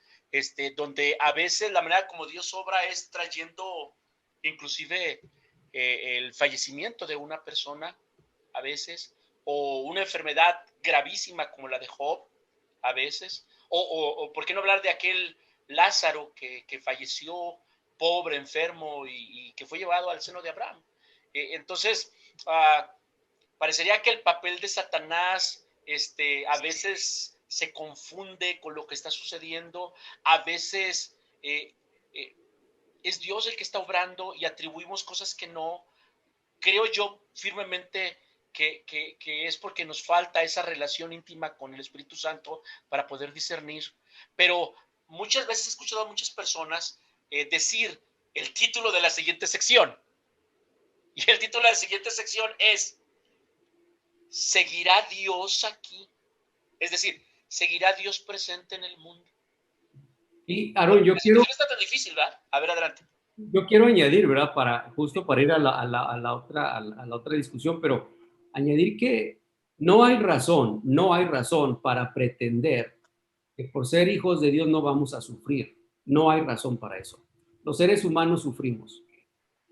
donde a veces la manera como Dios obra es trayendo inclusive el fallecimiento de una persona, a veces, o una enfermedad gravísima como la de Job, a veces, O ¿por qué no hablar de aquel Lázaro que falleció, pobre, enfermo, y que fue llevado al seno de Abraham? Entonces, parecería que el papel de Satanás a veces se confunde con lo que está sucediendo, a veces es Dios el que está obrando y atribuimos cosas que no. Creo yo firmemente que es porque nos falta esa relación íntima con el Espíritu Santo para poder discernir. Pero muchas veces he escuchado a muchas personas decir el título de la siguiente sección. Y el título de la siguiente sección es: ¿seguirá Dios aquí? Es decir, ¿seguirá Dios presente en el mundo? Y Aarón, No está tan difícil, ¿verdad? A ver, adelante. Yo quiero añadir, ¿verdad? Justo para ir a la otra discusión, pero añadir que no hay razón para pretender que por ser hijos de Dios no vamos a sufrir. No hay razón para eso. Los seres humanos sufrimos.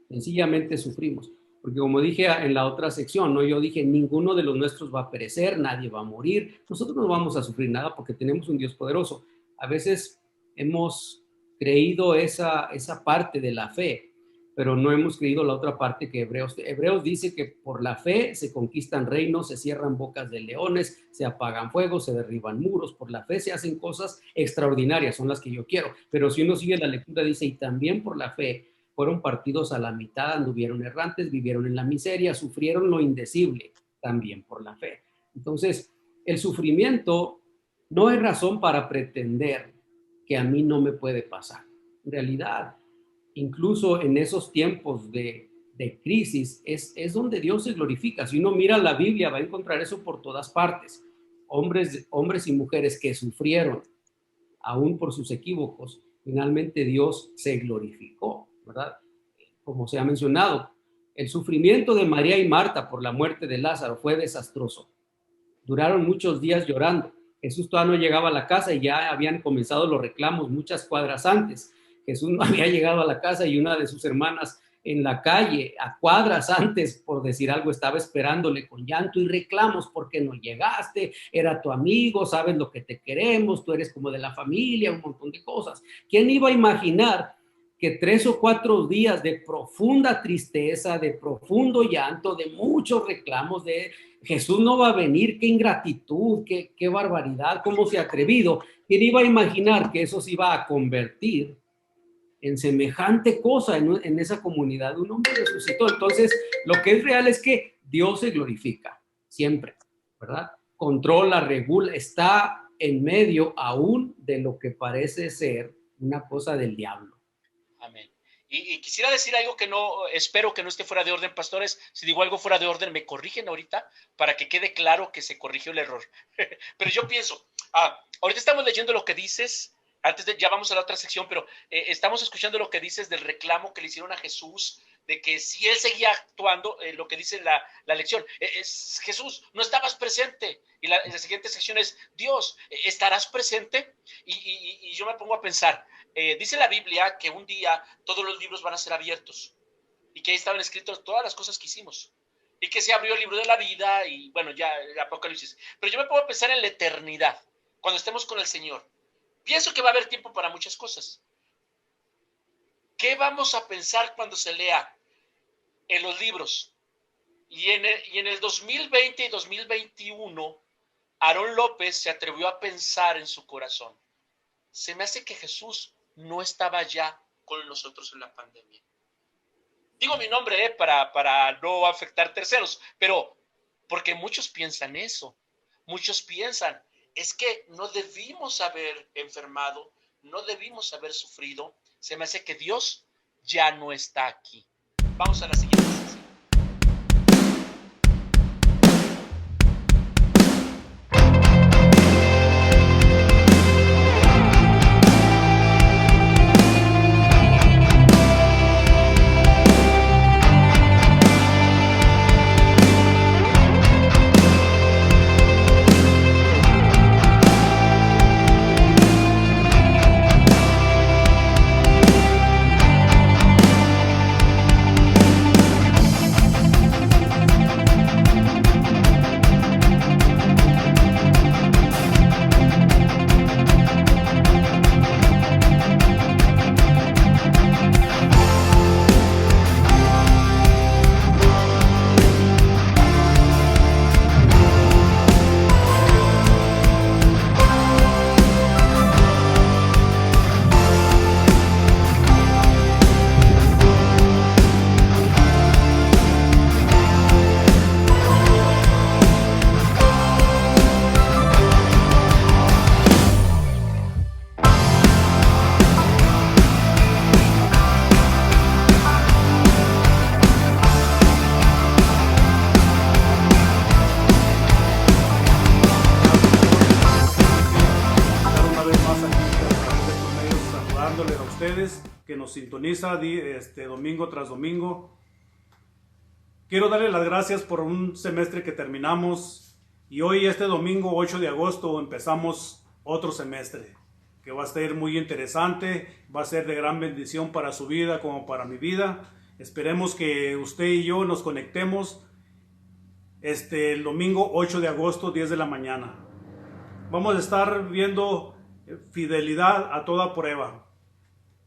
Sencillamente sufrimos. Porque como dije en la otra sección, ¿no? Yo dije, ninguno de los nuestros va a perecer, nadie va a morir. Nosotros no vamos a sufrir nada porque tenemos un Dios poderoso. A veces hemos creído esa parte de la fe, pero no hemos creído la otra parte que Hebreos dice que por la fe se conquistan reinos, se cierran bocas de leones, se apagan fuegos, se derriban muros. Por la fe se hacen cosas extraordinarias, son las que yo quiero. Pero si uno sigue la lectura, dice, y también por la fe fueron partidos a la mitad, anduvieron errantes, vivieron en la miseria, sufrieron lo indecible, también por la fe. Entonces, el sufrimiento no hay razón para pretender que a mí no me puede pasar. En realidad, incluso en esos tiempos de crisis, es donde Dios se glorifica. Si uno mira la Biblia, va a encontrar eso por todas partes. Hombres y mujeres que sufrieron, aún por sus equívocos, finalmente Dios se glorificó, ¿verdad? Como se ha mencionado, el sufrimiento de María y Marta por la muerte de Lázaro fue desastroso. Duraron muchos días llorando. Jesús todavía no llegaba a la casa y ya habían comenzado los reclamos muchas cuadras antes. Jesús no había llegado a la casa y una de sus hermanas en la calle, a cuadras antes, por decir algo, estaba esperándole con llanto y reclamos: ¿por qué no llegaste? Era tu amigo, sabes lo que te queremos, tú eres como de la familia, un montón de cosas. ¿Quién iba a imaginar que 3 o 4 días de profunda tristeza, de profundo llanto, de muchos reclamos, de Jesús no va a venir, qué ingratitud, qué barbaridad, cómo se ha atrevido? ¿Quién iba a imaginar que eso se iba a convertir en semejante cosa en esa comunidad? Un hombre resucitó. Entonces, lo que es real es que Dios se glorifica siempre, ¿verdad? Controla, regula, está en medio aún de lo que parece ser una cosa del diablo. Amén. Y quisiera decir algo que espero que no esté fuera de orden, pastores. Si digo algo fuera de orden, me corrigen ahorita para que quede claro que se corrigió el error. Pero yo pienso, ahorita estamos leyendo lo que dices, ya vamos a la otra sección, pero estamos escuchando lo que dices del reclamo que le hicieron a Jesús, de que si él seguía actuando, lo que dice la lección, Jesús, no estabas presente. Y la siguiente sección es: Dios, ¿estarás presente? Y yo me pongo a pensar, dice la Biblia que un día todos los libros van a ser abiertos y que ahí estaban escritas todas las cosas que hicimos y que se abrió el libro de la vida y bueno, ya el Apocalipsis. Pero yo me pongo a pensar en la eternidad, cuando estemos con el Señor. Pienso que va a haber tiempo para muchas cosas. ¿Qué vamos a pensar cuando se lea en los libros? Y en el 2020 y 2021, Aarón López se atrevió a pensar en su corazón: se me hace que Jesús no estaba ya con nosotros en la pandemia. Digo mi nombre para no afectar terceros, pero porque muchos piensan eso. Muchos piensan, es que no debimos haber enfermado, no debimos haber sufrido. Se me hace que Dios ya no está aquí. Vamos a la siguiente sección. saludándoles a ustedes que nos sintoniza domingo tras domingo. Quiero darles las gracias por un semestre que terminamos y hoy este domingo 8 de agosto empezamos otro semestre que va a ser muy interesante, va a ser de gran bendición para su vida como para mi vida. Esperemos que usted y yo nos conectemos el domingo 8 de agosto 10 de la mañana. Vamos a estar viendo fidelidad a toda prueba.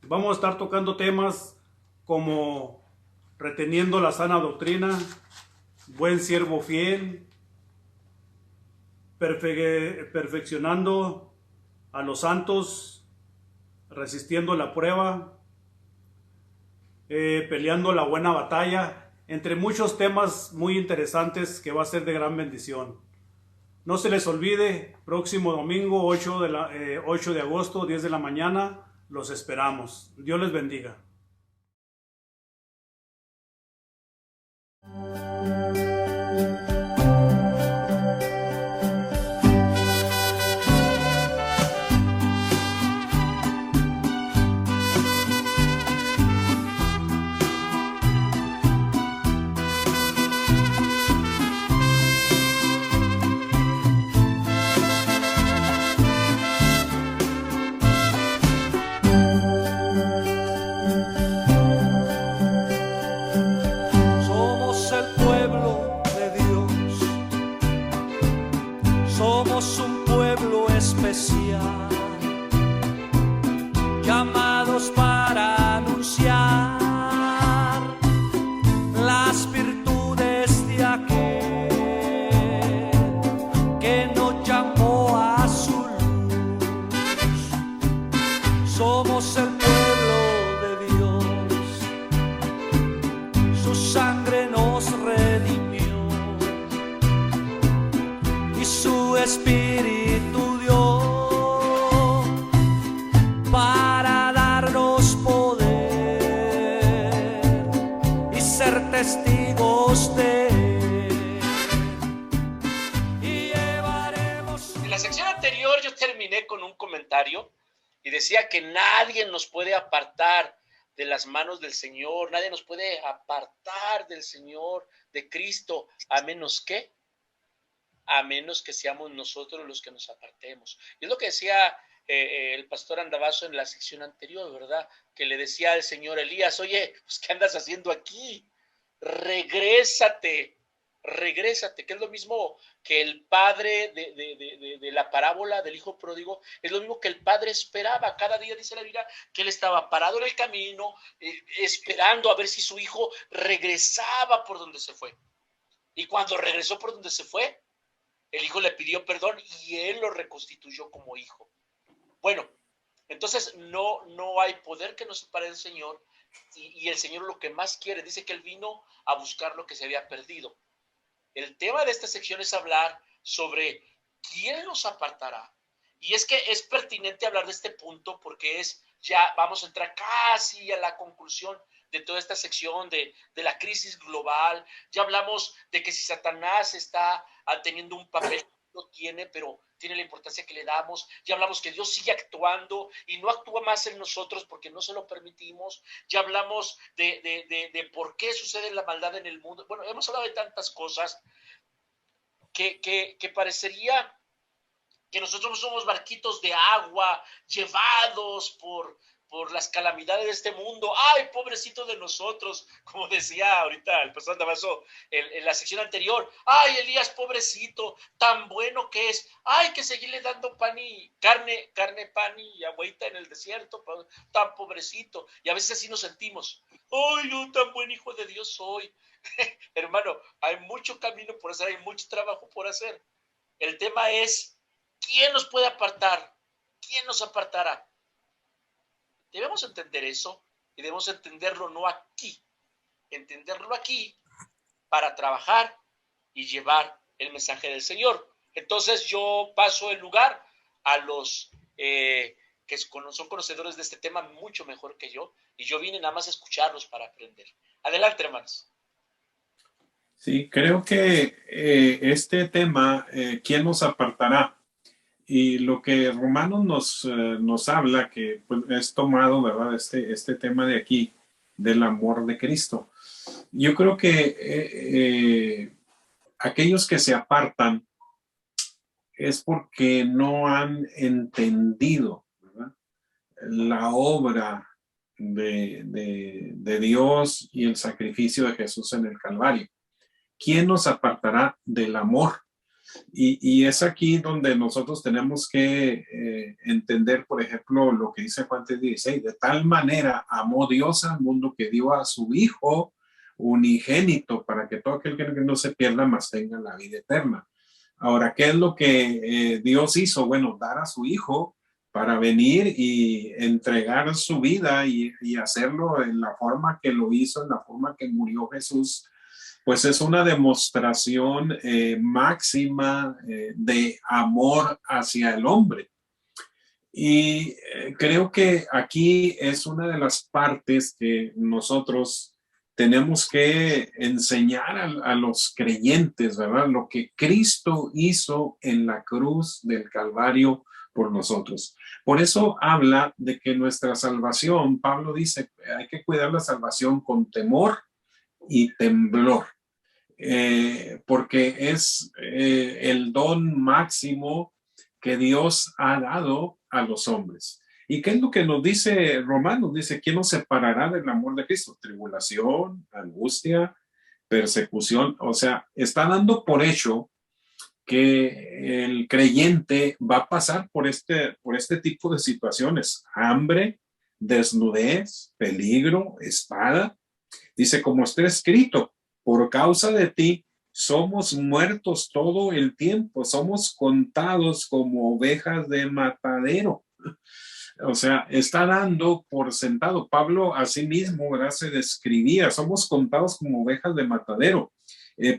Vamos a estar tocando temas como reteniendo la sana doctrina, buen siervo fiel, perfeccionando a los santos, resistiendo la prueba, peleando la buena batalla, entre muchos temas muy interesantes que va a ser de gran bendición. No se les olvide, próximo domingo 8 de agosto, 10 de la mañana, los esperamos. Dios les bendiga. Somos el pueblo de Dios, somos un pueblo especial, llamados para anunciar las virtudes de aquel que nos llamó a su luz. Somos el pueblo de Dios, su sangre nos redimió y su espíritu dio para darnos poder y ser testigos de él. Y llevaremos. En la sección anterior yo terminé con un comentario y decía que nadie nos puede apartar de las manos del Señor, nadie nos puede apartar del Señor, de Cristo, a menos que seamos nosotros los que nos apartemos. Y es lo que decía el pastor Andabazo en la sección anterior, ¿verdad? Que le decía al señor Elías, oye, pues, ¿qué andas haciendo aquí? Regrésate, que es lo mismo que el padre de la parábola del hijo pródigo, es lo mismo que el padre esperaba. Cada día dice la Biblia que él estaba parado en el camino, esperando a ver si su hijo regresaba por donde se fue. Y cuando regresó por donde se fue, el hijo le pidió perdón y él lo reconstituyó como hijo. Bueno, entonces no hay poder que nos separe del Señor, y el Señor lo que más quiere, dice que él vino a buscar lo que se había perdido. El tema de esta sección es hablar sobre quién nos apartará. Y es que es pertinente hablar de este punto porque ya vamos a entrar casi a la conclusión de toda esta sección de la crisis global. Ya hablamos de que si Satanás está teniendo un papel, lo tiene, pero tiene la importancia que le damos. Ya hablamos que Dios sigue actuando y no actúa más en nosotros porque no se lo permitimos. Ya hablamos de por qué sucede la maldad en el mundo. Bueno, hemos hablado de tantas cosas que parecería que nosotros somos barquitos de agua llevados por las calamidades de este mundo. ¡Ay, pobrecito de nosotros! Como decía ahorita el pastor Damaso en la sección anterior. ¡Ay, Elías, pobrecito! Tan bueno que es. ¡Ay, que seguirle dando pan y carne, pan y agüita en el desierto! Tan pobrecito. Y a veces así nos sentimos. ¡Ay, yo tan buen hijo de Dios soy! Hermano, hay mucho camino por hacer, hay mucho trabajo por hacer. El tema es, ¿quién nos puede apartar? ¿Quién nos apartará? Debemos entender eso y debemos entenderlo no aquí, entenderlo aquí para trabajar y llevar el mensaje del Señor. Entonces yo paso el lugar a los que son conocedores de este tema mucho mejor que yo, y yo vine nada más a escucharlos para aprender. Adelante, hermanos. Sí, creo que este tema, ¿quién nos apartará? y lo que Romanos nos habla, que pues, es tomado, ¿verdad? Este tema de aquí, del amor de Cristo. Yo creo que aquellos que se apartan es porque no han entendido, ¿verdad?, la obra de Dios y el sacrificio de Jesús en el Calvario. ¿Quién nos apartará del amor? Y es aquí donde nosotros tenemos que entender, por ejemplo, lo que dice Juan 3:16, de tal manera amó Dios al mundo que dio a su Hijo unigénito para que todo aquel que no se pierda, mas tenga la vida eterna. Ahora, ¿qué es lo que Dios hizo? Bueno, dar a su Hijo para venir y entregar su vida y hacerlo en la forma que lo hizo, en la forma que murió Jesús, pues es una demostración máxima de amor hacia el hombre. Y creo que aquí es una de las partes que nosotros tenemos que enseñar a los creyentes, ¿verdad? Lo que Cristo hizo en la cruz del Calvario por nosotros. Por eso habla de que nuestra salvación, Pablo dice, hay que cuidar la salvación con temor y temblor, porque es el don máximo que Dios ha dado a los hombres. ¿Y qué es lo que nos dice Romanos? Dice, ¿quién nos separará del amor de Cristo? Tribulación, angustia, persecución. O sea, está dando por hecho que el creyente va a pasar por este tipo de situaciones: hambre, desnudez, peligro, espada. Dice, como está escrito, por causa de ti somos muertos todo el tiempo, somos contados como ovejas de matadero. O sea, está dando por sentado. Pablo a sí mismo, ¿verdad?, se describía, somos contados como ovejas de matadero.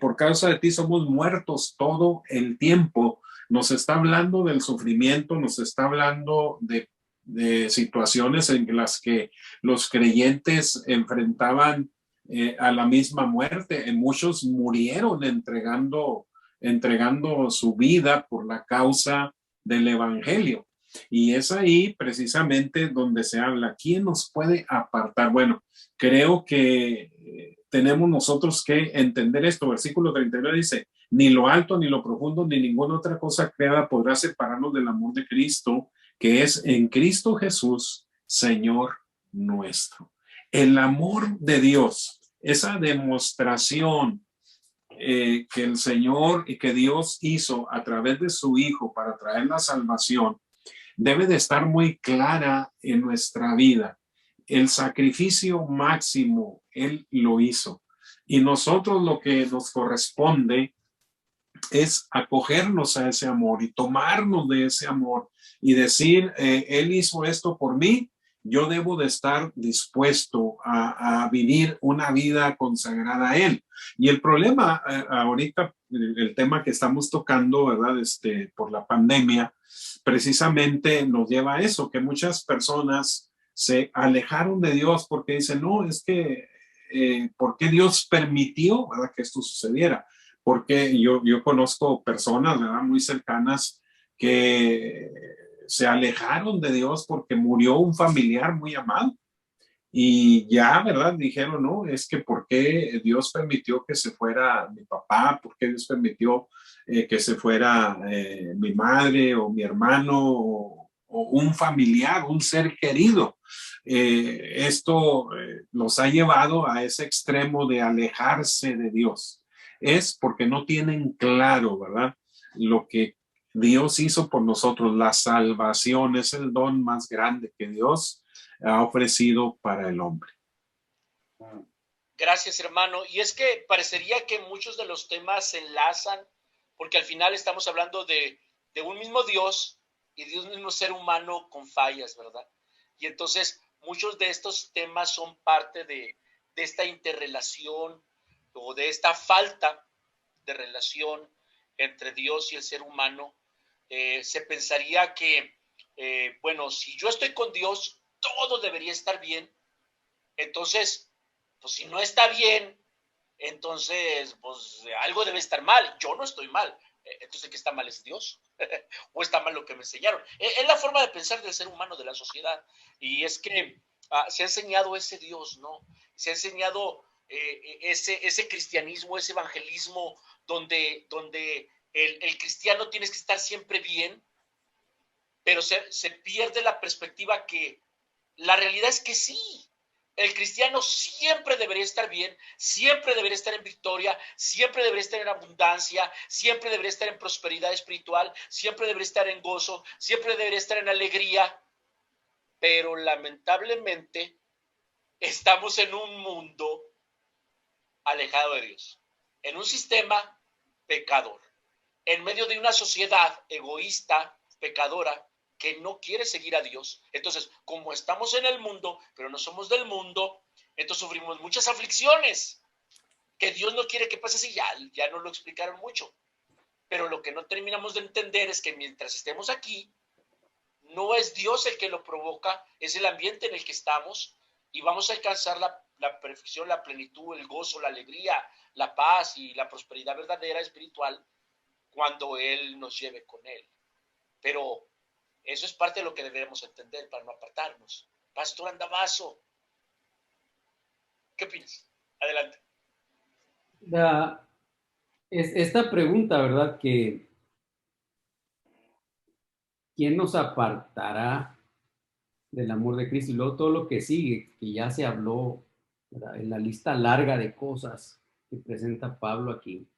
Por causa de ti somos muertos todo el tiempo. Nos está hablando del sufrimiento, nos está hablando de situaciones en las que los creyentes enfrentaban a la misma muerte. Muchos murieron entregando su vida por la causa del evangelio. Y es ahí precisamente donde se habla, ¿quién nos puede apartar? Bueno, creo que tenemos nosotros que entender esto. Versículo 39 dice, ni lo alto, ni lo profundo, ni ninguna otra cosa creada podrá separarnos del amor de Cristo, que es en Cristo Jesús, Señor nuestro. El amor de Dios, esa demostración que el Señor y que Dios hizo a través de su Hijo para traer la salvación, debe de estar muy clara en nuestra vida. El sacrificio máximo, Él lo hizo. Y nosotros lo que nos corresponde es acogernos a ese amor y tomarnos de ese amor y decir, Él hizo esto por mí, yo debo de estar dispuesto a vivir una vida consagrada a Él. Y el problema ahorita, el tema que estamos tocando, ¿verdad?, por la pandemia, precisamente nos lleva a eso, que muchas personas se alejaron de Dios porque dicen, no, es que, ¿por qué Dios permitió, ¿verdad?, que esto sucediera? Porque yo conozco personas, ¿verdad?, muy cercanas que se alejaron de Dios porque murió un familiar muy amado. Y ya, ¿verdad?, dijeron, no, es que ¿por qué Dios permitió que se fuera mi papá? ¿Por qué Dios permitió que se fuera mi madre o mi hermano o un familiar, un ser querido? Esto los ha llevado a ese extremo de alejarse de Dios. Es porque no tienen claro, ¿verdad?, lo que Dios hizo por nosotros. La salvación es el don más grande que Dios ha ofrecido para el hombre. Gracias, hermano. Y es que parecería que muchos de los temas se enlazan, porque al final estamos hablando de un mismo Dios y de un mismo ser humano con fallas, ¿verdad? Y entonces muchos de estos temas son parte de esta interrelación o de esta falta de relación entre Dios y el ser humano. Se pensaría que, bueno, si yo estoy con Dios, todo debería estar bien. Entonces, pues si no está bien, entonces, pues algo debe estar mal. Yo no estoy mal, Entonces, ¿qué está mal es Dios? ¿O está mal lo que me enseñaron? Es la forma de pensar del ser humano, de la sociedad. Y es que se ha enseñado ese Dios, ¿no? Se ha enseñado ese cristianismo, ese evangelismo, donde el cristiano tienes que estar siempre bien, pero se pierde la perspectiva que la realidad es que sí. El cristiano siempre debería estar bien, siempre debería estar en victoria, siempre debería estar en abundancia, siempre debería estar en prosperidad espiritual, siempre debería estar en gozo, siempre debería estar en alegría. Pero lamentablemente estamos en un mundo alejado de Dios, en un sistema pecador, en medio de una sociedad egoísta, pecadora, que no quiere seguir a Dios. Entonces, como estamos en el mundo, pero no somos del mundo, entonces sufrimos muchas aflicciones que Dios no quiere que pase así. Ya nos lo explicaron mucho. Pero lo que no terminamos de entender es que mientras estemos aquí, no es Dios el que lo provoca, es el ambiente en el que estamos y vamos a alcanzar la perfección, la plenitud, el gozo, la alegría, la paz y la prosperidad verdadera espiritual cuando Él nos lleve con Él. Pero eso es parte de lo que debemos entender para no apartarnos. Pastor Andavaso, ¿qué opinas? Adelante. Esta pregunta, ¿verdad? Que ¿quién nos apartará del amor de Cristo? Y luego todo lo que sigue, que ya se habló, ¿verdad? En la lista larga de cosas que presenta Pablo aquí.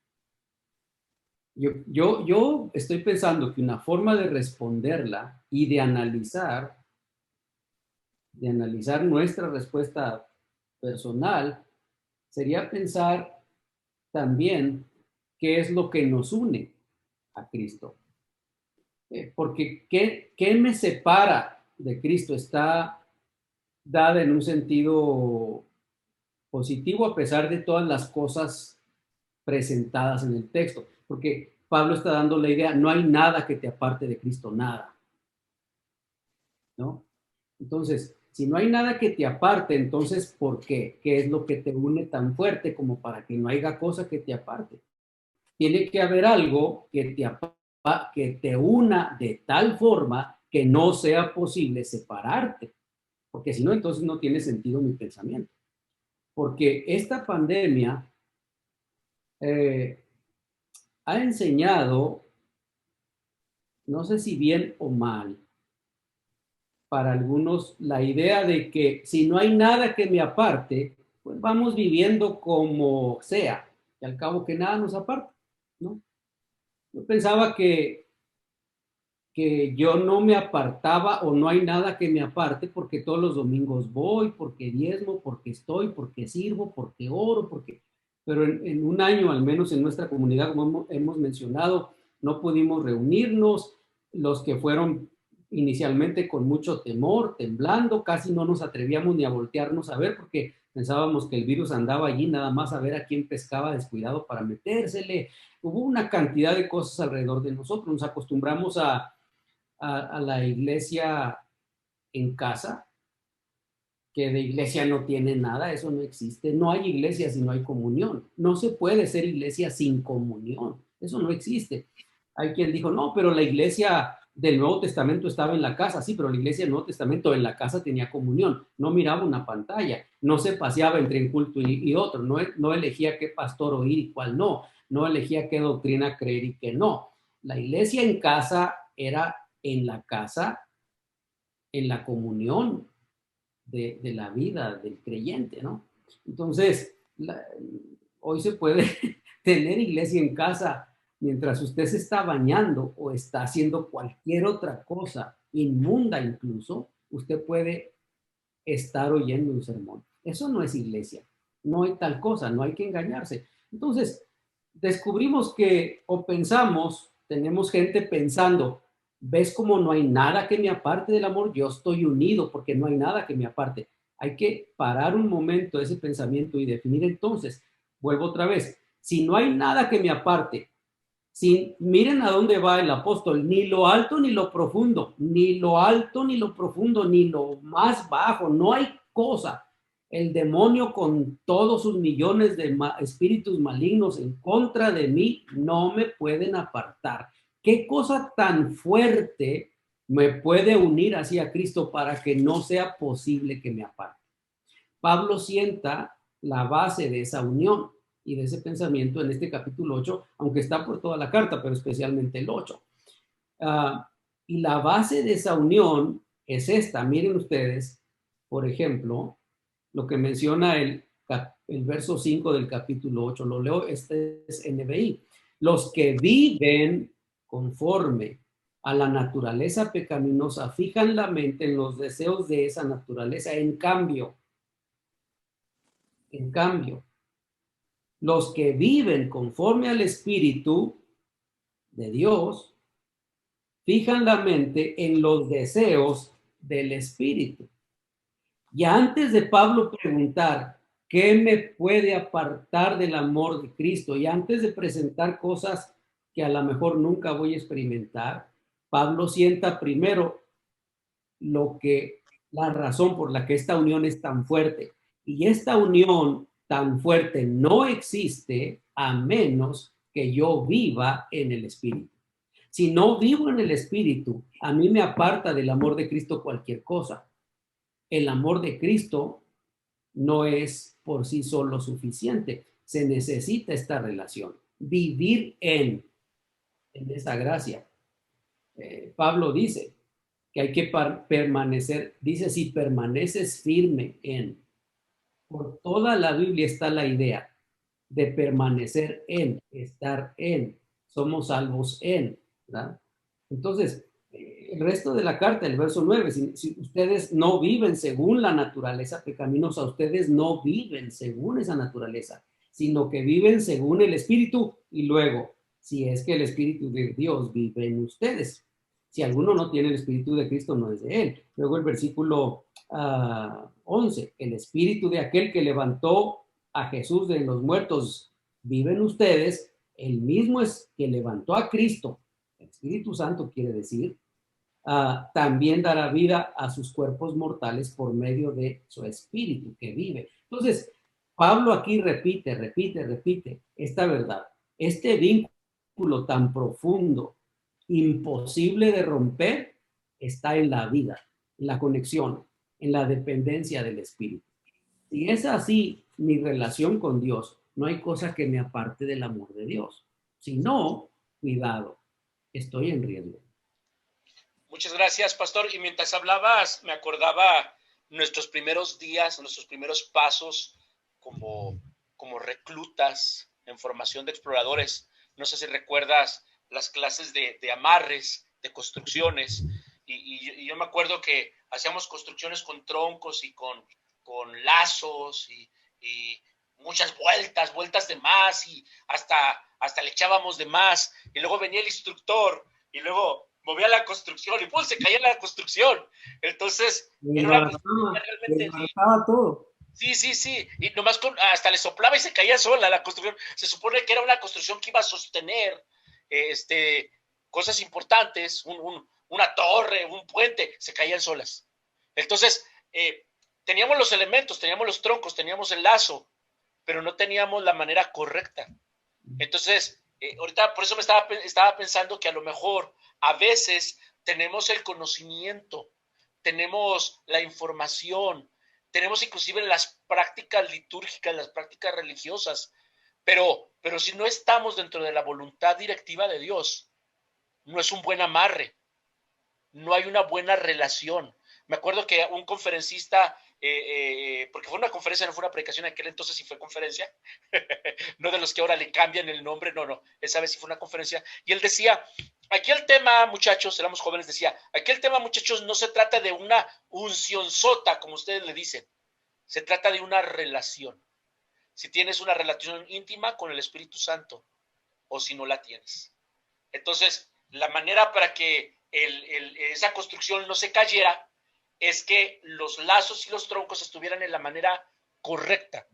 Yo estoy pensando que una forma de responderla y de analizar nuestra respuesta personal sería pensar también qué es lo que nos une a Cristo. Porque ¿qué me separa de Cristo? Está dada en un sentido positivo a pesar de todas las cosas presentadas en el texto. Porque Pablo está dando la idea, no hay nada que te aparte de Cristo, nada. ¿No? Entonces, si no hay nada que te aparte, entonces, ¿por qué? ¿Qué es lo que te une tan fuerte como para que no haya cosa que te aparte? Tiene que haber algo que te una de tal forma que no sea posible separarte. Porque si no, entonces no tiene sentido mi pensamiento. Porque esta pandemia ha enseñado, no sé si bien o mal, para algunos la idea de que si no hay nada que me aparte, pues vamos viviendo como sea, y al cabo que nada nos aparta, ¿no? Yo pensaba que yo no me apartaba o no hay nada que me aparte porque todos los domingos voy, porque diezmo, porque estoy, porque sirvo, porque oro, pero en un año, al menos en nuestra comunidad, como hemos mencionado, no pudimos reunirnos. Los que fueron inicialmente con mucho temor, temblando, casi no nos atrevíamos ni a voltearnos a ver porque pensábamos que el virus andaba allí nada más a ver a quién pescaba descuidado para metérsele. Hubo una cantidad de cosas alrededor de nosotros. Nos acostumbramos a la iglesia en casa, que de iglesia no tiene nada, eso no existe. No hay iglesia si no hay comunión. No se puede ser iglesia sin comunión. Eso no existe. Hay quien dijo, no, pero la iglesia del Nuevo Testamento estaba en la casa. Sí, pero la iglesia del Nuevo Testamento en la casa tenía comunión. No miraba una pantalla. No se paseaba entre un culto y otro. No elegía qué pastor oír y cuál no. No elegía qué doctrina creer y qué no. La iglesia en casa era en la casa, en la comunión de la vida del creyente, ¿no? Entonces, hoy se puede tener iglesia en casa mientras usted se está bañando o está haciendo cualquier otra cosa, inmunda incluso, usted puede estar oyendo un sermón. Eso no es iglesia, no hay tal cosa, no hay que engañarse. Entonces, descubrimos que, o pensamos, tenemos gente pensando, ¿ves cómo no hay nada que me aparte del amor? Yo estoy unido porque no hay nada que me aparte. Hay que parar un momento ese pensamiento y definir entonces, vuelvo otra vez, si no hay nada que me aparte, miren a dónde va el apóstol, ni lo alto ni lo profundo, ni lo alto ni lo profundo, ni lo más bajo, no hay cosa. el demonio con todos sus millones de espíritus malignos en contra de mí no me pueden apartar. ¿Qué cosa tan fuerte me puede unir hacia Cristo para que no sea posible que me aparte? Pablo sienta la base de esa unión y de ese pensamiento en este capítulo 8, aunque está por toda la carta, pero especialmente el 8. Y la base de esa unión es esta. Miren ustedes, por ejemplo, lo que menciona el verso 5 del capítulo 8. Lo leo, este es NBI. Los que viven conforme a la naturaleza pecaminosa fijan la mente en los deseos de esa naturaleza. En cambio, los que viven conforme al Espíritu de Dios fijan la mente en los deseos del Espíritu. Y antes de Pablo preguntar qué me puede apartar del amor de Cristo, y antes de presentar cosas que a lo mejor nunca voy a experimentar, Pablo sienta primero la razón por la que esta unión es tan fuerte. Y esta unión tan fuerte no existe a menos que yo viva en el Espíritu. Si no vivo en el Espíritu, a mí me aparta del amor de Cristo cualquier cosa. El amor de Cristo no es por sí solo suficiente. Se necesita esta relación. Vivir en esa gracia. Pablo dice que hay que permanecer, dice, si permaneces firme en. Por toda la Biblia está la idea de permanecer en, estar en. Somos salvos en, ¿verdad? Entonces, el resto de la carta, el verso 9, si ustedes no viven según la naturaleza pecaminosa, ustedes no viven según esa naturaleza, sino que viven según el Espíritu. Y luego, si es que el Espíritu de Dios vive en ustedes. Si alguno no tiene el Espíritu de Cristo, no es de él. Luego el versículo 11, el Espíritu de aquel que levantó a Jesús de los muertos vive en ustedes, el mismo es que levantó a Cristo, el Espíritu Santo quiere decir, también dará vida a sus cuerpos mortales por medio de su Espíritu que vive. Entonces, Pablo aquí repite esta verdad, este vínculo tan profundo, imposible de romper, está en la vida, en la conexión, en la dependencia del Espíritu. Si es así mi relación con Dios, no hay cosa que me aparte del amor de Dios. Si no, cuidado, estoy en riesgo. Muchas gracias, pastor. Y mientras hablabas, me acordaba nuestros primeros días, nuestros primeros pasos como reclutas en formación de exploradores. No sé si recuerdas las clases de amarres, de construcciones. Y yo me acuerdo que hacíamos construcciones con troncos y con lazos y muchas vueltas de más y hasta le echábamos de más. Y luego venía el instructor y luego movía la construcción y ¡pum! Se caía la construcción. Entonces, era realmente todo. Sí. Y nomás hasta le soplaba y se caía sola la construcción. Se supone que era una construcción que iba a sostener cosas importantes, una torre, un puente, se caían solas. Entonces, teníamos los elementos, teníamos los troncos, teníamos el lazo, pero no teníamos la manera correcta. Entonces, ahorita por eso me estaba pensando que a lo mejor a veces tenemos el conocimiento, tenemos la información, tenemos inclusive las prácticas litúrgicas, las prácticas religiosas, pero si no estamos dentro de la voluntad directiva de Dios, no es un buen amarre, no hay una buena relación. Me acuerdo que un conferencista, porque fue una conferencia, no fue una predicación en aquel entonces, sí fue conferencia, no de los que ahora le cambian el nombre, no, esa vez sí fue una conferencia, y él decía, aquí el tema, muchachos, éramos jóvenes, decía, aquí el tema, muchachos, no se trata de una uncionzota, como ustedes le dicen, se trata de una relación. Si tienes una relación íntima con el Espíritu Santo, o si no la tienes. Entonces, la manera para que esa construcción no se cayera es que los lazos y los troncos estuvieran en la manera correcta.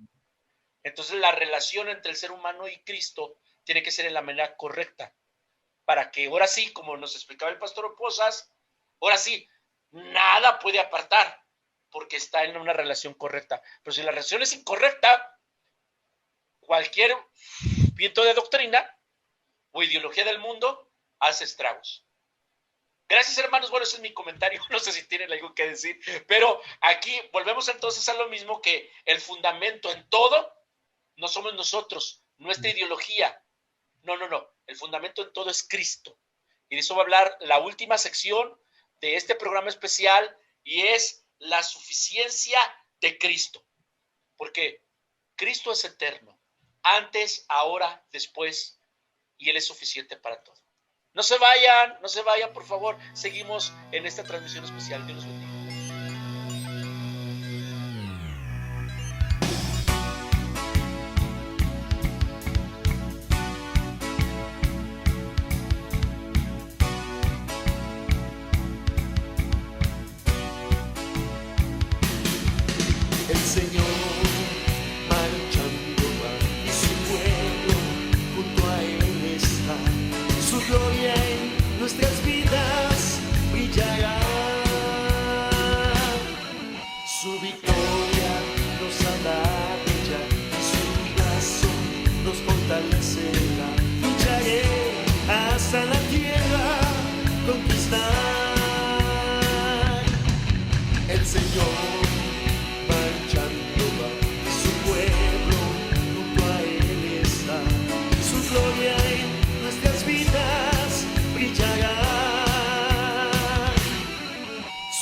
Entonces, la relación entre el ser humano y Cristo tiene que ser en la manera correcta, para que ahora sí, como nos explicaba el pastor Pozas, ahora sí, nada puede apartar. porque está en una relación correcta. Pero si la relación es incorrecta, cualquier viento de doctrina o ideología del mundo hace estragos. Gracias, hermanos. Bueno, ese es mi comentario. No sé si tienen algo que decir, pero aquí volvemos entonces a lo mismo, que el fundamento en todo no somos nosotros, nuestra ideología. No. El fundamento en todo es Cristo. Y de eso va a hablar la última sección de este programa especial, y es la suficiencia de Cristo. Porque Cristo es eterno, antes, ahora, después, y Él es suficiente para todo. No se vayan, por favor. Seguimos en esta transmisión especial. Dios los bendiga. El Señor marchando va y su pueblo junto a Él está. Su gloria en nuestras vidas brillará. Su victoria nos ha dado ya y su brazo nos fortalecerá. Lucharé hasta la tierra, conquistar. El Señor marchando va, su pueblo junto a Él está. Su gloria en nuestras vidas brillará.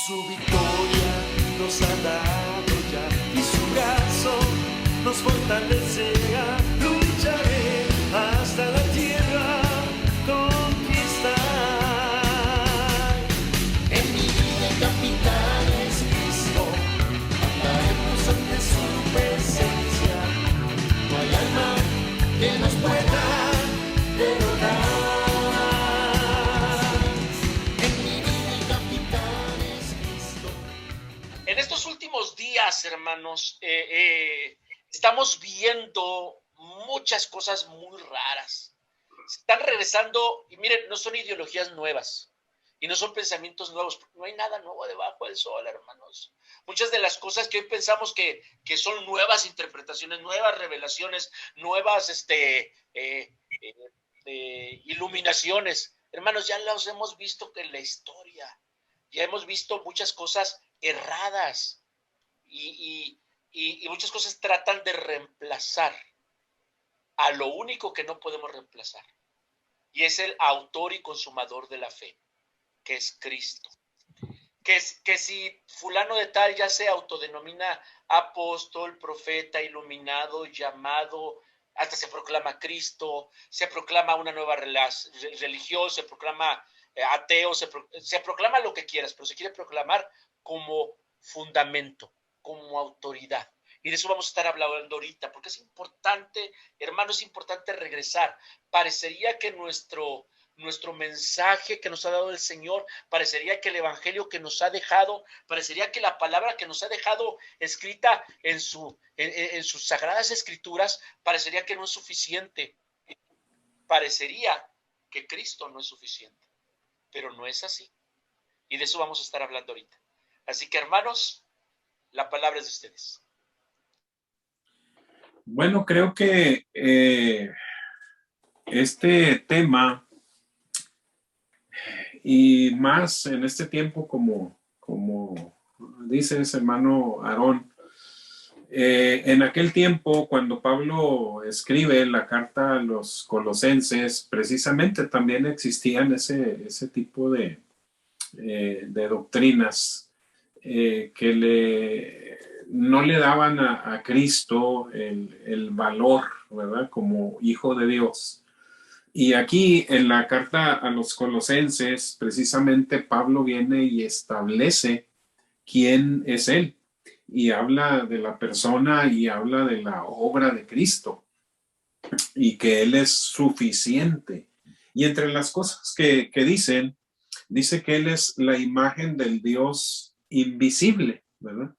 Su victoria nos ha dado ya y su brazo nos fortalecerá. Lucharé hasta la tierra, conquistar. En mi vida el capitán es Cristo. Andaremos ante su presencia. No hay alma que nos pueda derrotar. En mi vida el capitán es Cristo. En estos últimos días, hermanos, estamos viendo muchas cosas muy raras. Se están regresando, y miren, no son ideologías nuevas y no son pensamientos nuevos. No hay nada nuevo debajo del sol, hermanos. Muchas de las cosas que hoy pensamos que son nuevas interpretaciones, nuevas revelaciones, nuevas iluminaciones, hermanos, ya las hemos visto en la historia. Ya hemos visto muchas cosas erradas y muchas cosas tratan de reemplazar a lo único que no podemos reemplazar, y es el autor y consumador de la fe, que es Cristo. Que si fulano de tal ya se autodenomina apóstol, profeta, iluminado, llamado, hasta se proclama Cristo, se proclama una nueva religión, se proclama ateo, se proclama lo que quieras, pero se quiere proclamar como fundamento, como autoridad. Y de eso vamos a estar hablando ahorita, porque es importante, hermanos, es importante regresar. Parecería que nuestro mensaje que nos ha dado el Señor, parecería que el evangelio que nos ha dejado, parecería que la palabra que nos ha dejado escrita en sus sagradas escrituras, parecería que no es suficiente. Parecería que Cristo no es suficiente, pero no es así. Y de eso vamos a estar hablando ahorita. Así que, hermanos, la palabra es de ustedes. Bueno, creo que este tema, y más en este tiempo, como dice ese hermano Aarón, en aquel tiempo, cuando Pablo escribe la carta a los colosenses, precisamente también existían ese tipo de doctrinas que no le daban a Cristo el valor, ¿verdad?, como hijo de Dios. Y aquí en la carta a los colosenses, precisamente Pablo viene y establece quién es él, y habla de la persona y habla de la obra de Cristo, y que él es suficiente. Y entre las cosas que dice que él es la imagen del Dios invisible, ¿verdad?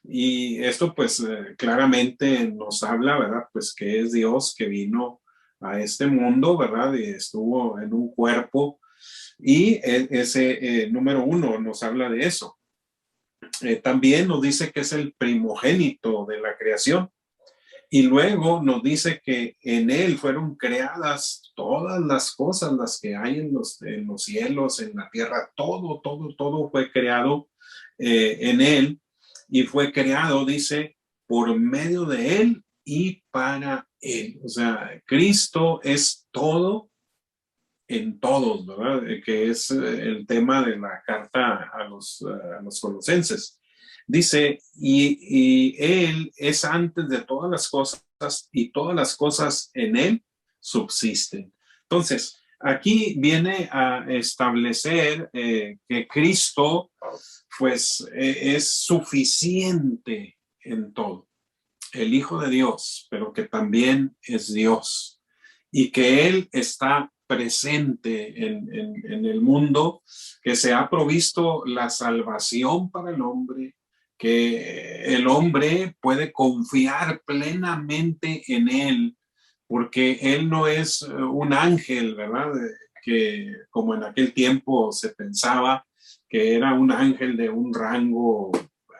Y esto pues claramente nos habla, ¿verdad?, pues que es Dios que vino a este mundo, ¿verdad?, y estuvo en un cuerpo, y ese número 1 nos habla de eso. también nos dice que es el primogénito de la creación. Y luego nos dice que en él fueron creadas todas las cosas, las que hay en los cielos, en la tierra, todo fue creado en él, y fue creado, dice, por medio de él y para él. O sea, Cristo es todo en todos, ¿verdad? Que es el tema de la carta a los colosenses. Dice, y Él es antes de todas las cosas y todas las cosas en Él subsisten. Entonces, aquí viene a establecer que Cristo, pues, es suficiente en todo. El Hijo de Dios, pero que también es Dios. Y que Él está presente en el mundo, que se ha provisto la salvación para el hombre, que el hombre puede confiar plenamente en él, porque él no es un ángel, ¿verdad? Que como en aquel tiempo se pensaba que era un ángel de un rango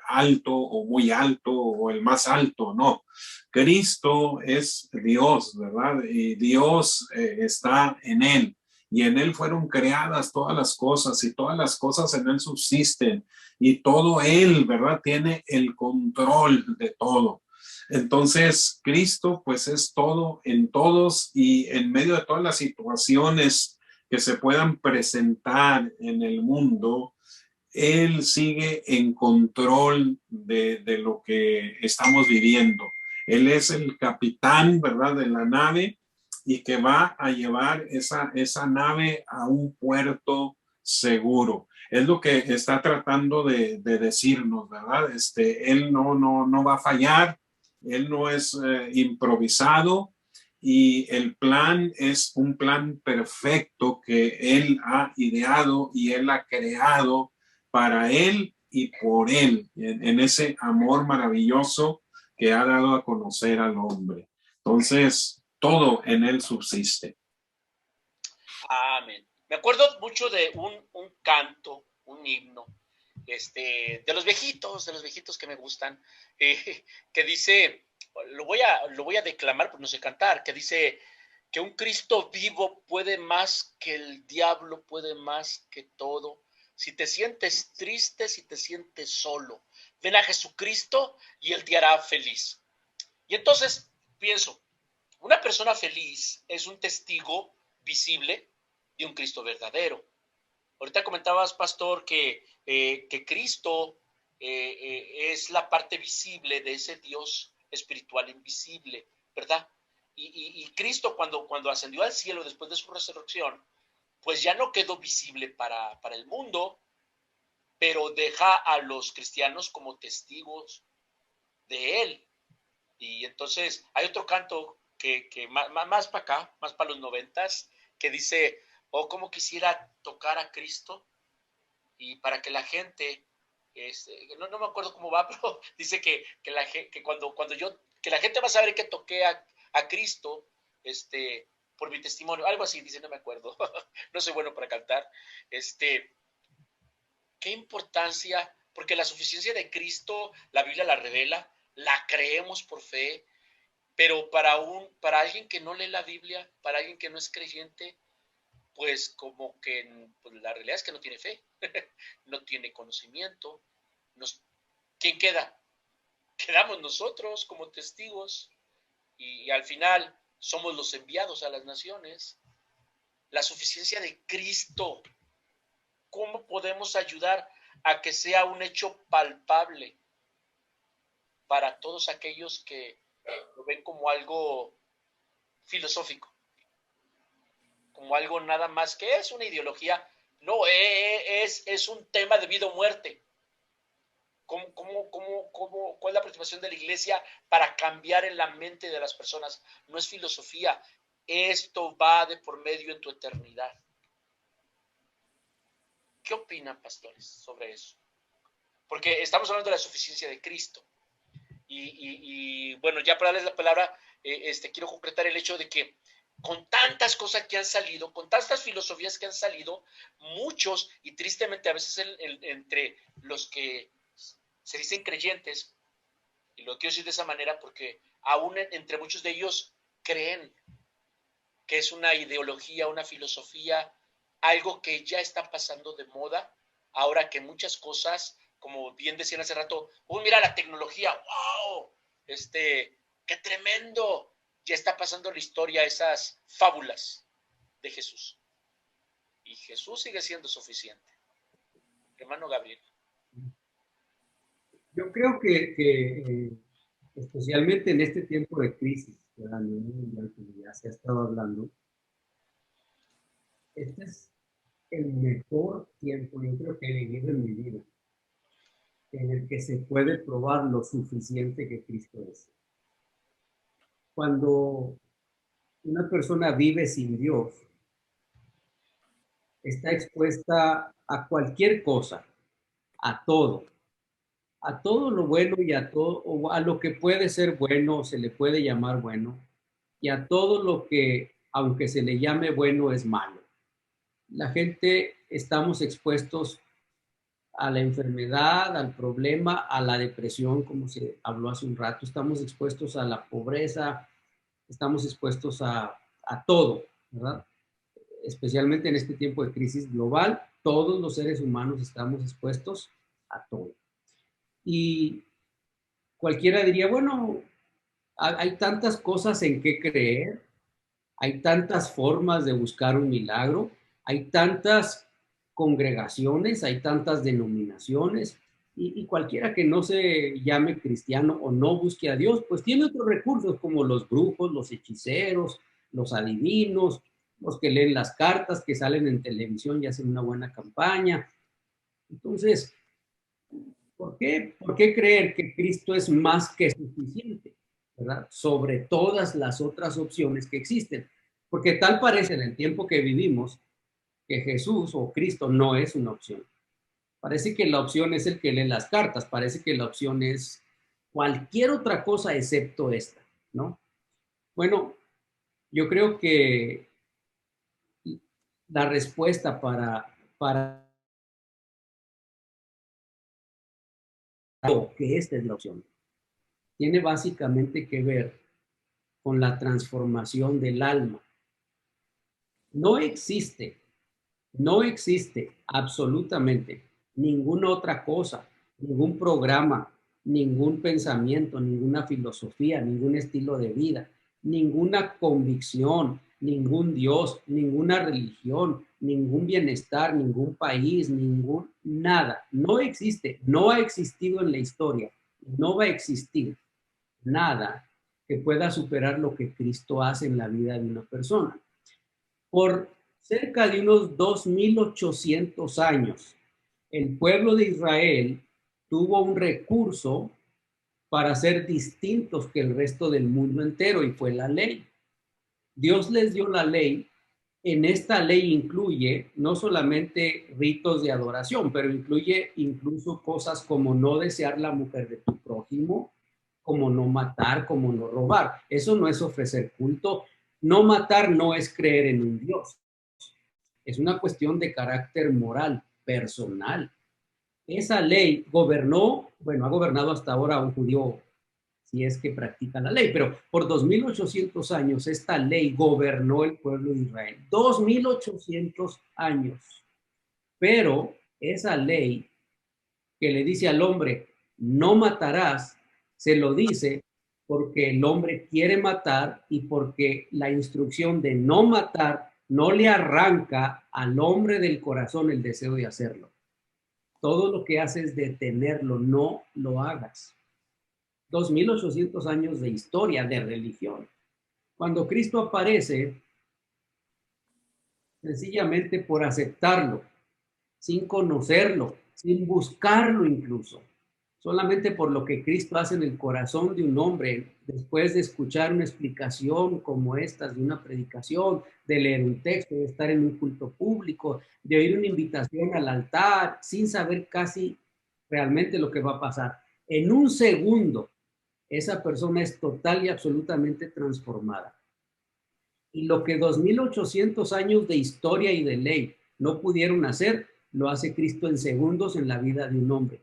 alto o muy alto o el más alto, no. Cristo es Dios, ¿verdad? Y Dios está en él. Y en él fueron creadas todas las cosas y todas las cosas en él subsisten. Y todo él, ¿verdad? Tiene el control de todo. Entonces, Cristo pues es todo en todos y en medio de todas las situaciones que se puedan presentar en el mundo, Él sigue en control de lo que estamos viviendo. Él es el capitán, ¿verdad?, de la nave y que va a llevar esa nave a un puerto seguro. Es lo que está tratando de decirnos, ¿verdad? Él no va a fallar, él no es improvisado y el plan es un plan perfecto que él ha ideado y él ha creado para él y por él, en ese amor maravilloso que ha dado a conocer al hombre. Entonces, todo en él subsiste. Amén. Me acuerdo mucho de un canto, un himno, de los viejitos que me gustan, que dice, lo voy a declamar, pero no sé cantar, que dice que un Cristo vivo puede más que el diablo, puede más que todo. Si te sientes triste, si te sientes solo, ven a Jesucristo y Él te hará feliz. Y entonces pienso, una persona feliz es un testigo visible de un Cristo verdadero. Ahorita comentabas, pastor, que Cristo es la parte visible de ese Dios espiritual invisible, ¿verdad? Y Cristo cuando ascendió al cielo después de su resurrección, pues ya no quedó visible para el mundo, pero deja a los cristianos como testigos de él. Y entonces hay otro canto que más para acá, más para los 90s, que dice, oh, cómo quisiera tocar a Cristo y para que la gente, no me acuerdo cómo va, pero dice que la gente va a saber que toqué a Cristo, por mi testimonio, algo así, dice, no me acuerdo, no soy bueno para cantar, qué importancia, porque la suficiencia de Cristo, la Biblia la revela, la creemos por fe, pero para alguien que no lee la Biblia, para alguien que no es creyente, pues como que pues la realidad es que no tiene fe, no tiene conocimiento. ¿Quién queda? Quedamos nosotros como testigos y al final somos los enviados a las naciones. La suficiencia de Cristo, ¿cómo podemos ayudar a que sea un hecho palpable para todos aquellos que lo ven como algo filosófico, como algo nada más que es una ideología? No, es un tema de vida o muerte. ¿Cuál es la participación de la iglesia para cambiar en la mente de las personas? No es filosofía, esto va de por medio en tu eternidad. ¿Qué opinan, pastores, sobre eso? Porque estamos hablando de la suficiencia de Cristo. Y bueno, ya para darles la palabra, quiero concretar el hecho de que con tantas cosas que han salido, con tantas filosofías que han salido, muchos, y tristemente a veces entre los que se dicen creyentes, y lo quiero decir de esa manera porque aún entre muchos de ellos creen que es una ideología, una filosofía, algo que ya está pasando de moda, ahora que muchas cosas, como bien decían hace rato, mira la tecnología, wow, qué tremendo, ya está pasando la historia, esas fábulas de Jesús. Y Jesús sigue siendo suficiente. Hermano Gabriel. Yo creo que especialmente en este tiempo de crisis, que a nivel mundial, como ya se ha estado hablando, este es el mejor tiempo, yo creo que he vivido en mi vida, en el que se puede probar lo suficiente que Cristo es. Cuando una persona vive sin Dios, está expuesta a cualquier cosa, a todo lo bueno y a todo, o a lo que puede ser bueno, se le puede llamar bueno, y a todo lo que, aunque se le llame bueno, es malo. La gente estamos expuestos a la enfermedad, al problema, a la depresión, como se habló hace un rato, estamos expuestos a la pobreza, estamos expuestos a todo, ¿verdad? Especialmente en este tiempo de crisis global, todos los seres humanos estamos expuestos a todo. Y cualquiera diría, bueno, hay tantas cosas en que creer, hay tantas formas de buscar un milagro, hay tantas congregaciones, hay tantas denominaciones, y cualquiera que no se llame cristiano o no busque a Dios, pues tiene otros recursos como los brujos, los hechiceros, los adivinos, los que leen las cartas, que salen en televisión y hacen una buena campaña. Entonces, ¿por qué creer que Cristo es más que suficiente, ¿verdad? Sobre todas las otras opciones que existen? Porque tal parece en el tiempo que vivimos que Jesús o Cristo no es una opción. Parece que la opción es el que lee las cartas, parece que la opción es cualquier otra cosa excepto esta, ¿no? Bueno, yo creo que la respuesta para que esta es la opción tiene básicamente que ver con la transformación del alma. No existe absolutamente ninguna otra cosa, ningún programa, ningún pensamiento, ninguna filosofía, ningún estilo de vida, ninguna convicción, ningún Dios, ninguna religión, ningún bienestar, ningún país, nada. No existe, no ha existido en la historia, no va a existir nada que pueda superar lo que Cristo hace en la vida de una persona. Por cerca de unos 2800 años, el pueblo de Israel tuvo un recurso para ser distintos que el resto del mundo entero, y fue la ley. Dios les dio la ley. En esta ley incluye no solamente ritos de adoración, pero incluye incluso cosas como no desear la mujer de tu prójimo, como no matar, como no robar. Eso no es ofrecer culto. No matar no es creer en un Dios. Es una cuestión de carácter moral, personal. Esa ley gobernó, bueno, ha gobernado hasta ahora un judío, si es que practica la ley, pero por 2800 años esta ley gobernó el pueblo de Israel. 2800 años. Pero esa ley que le dice al hombre, no matarás, se lo dice porque el hombre quiere matar y porque la instrucción de no matar no le arranca al hombre del corazón el deseo de hacerlo. Todo lo que hace es detenerlo, no lo hagas. 2800 años de historia, de religión. Cuando Cristo aparece, sencillamente por aceptarlo, sin conocerlo, sin buscarlo incluso, solamente por lo que Cristo hace en el corazón de un hombre, después de escuchar una explicación como esta de una predicación, de leer un texto, de estar en un culto público, de oír una invitación al altar, sin saber casi realmente lo que va a pasar. En un segundo, esa persona es total y absolutamente transformada. Y lo que 2800 años de historia y de ley no pudieron hacer, lo hace Cristo en segundos en la vida de un hombre.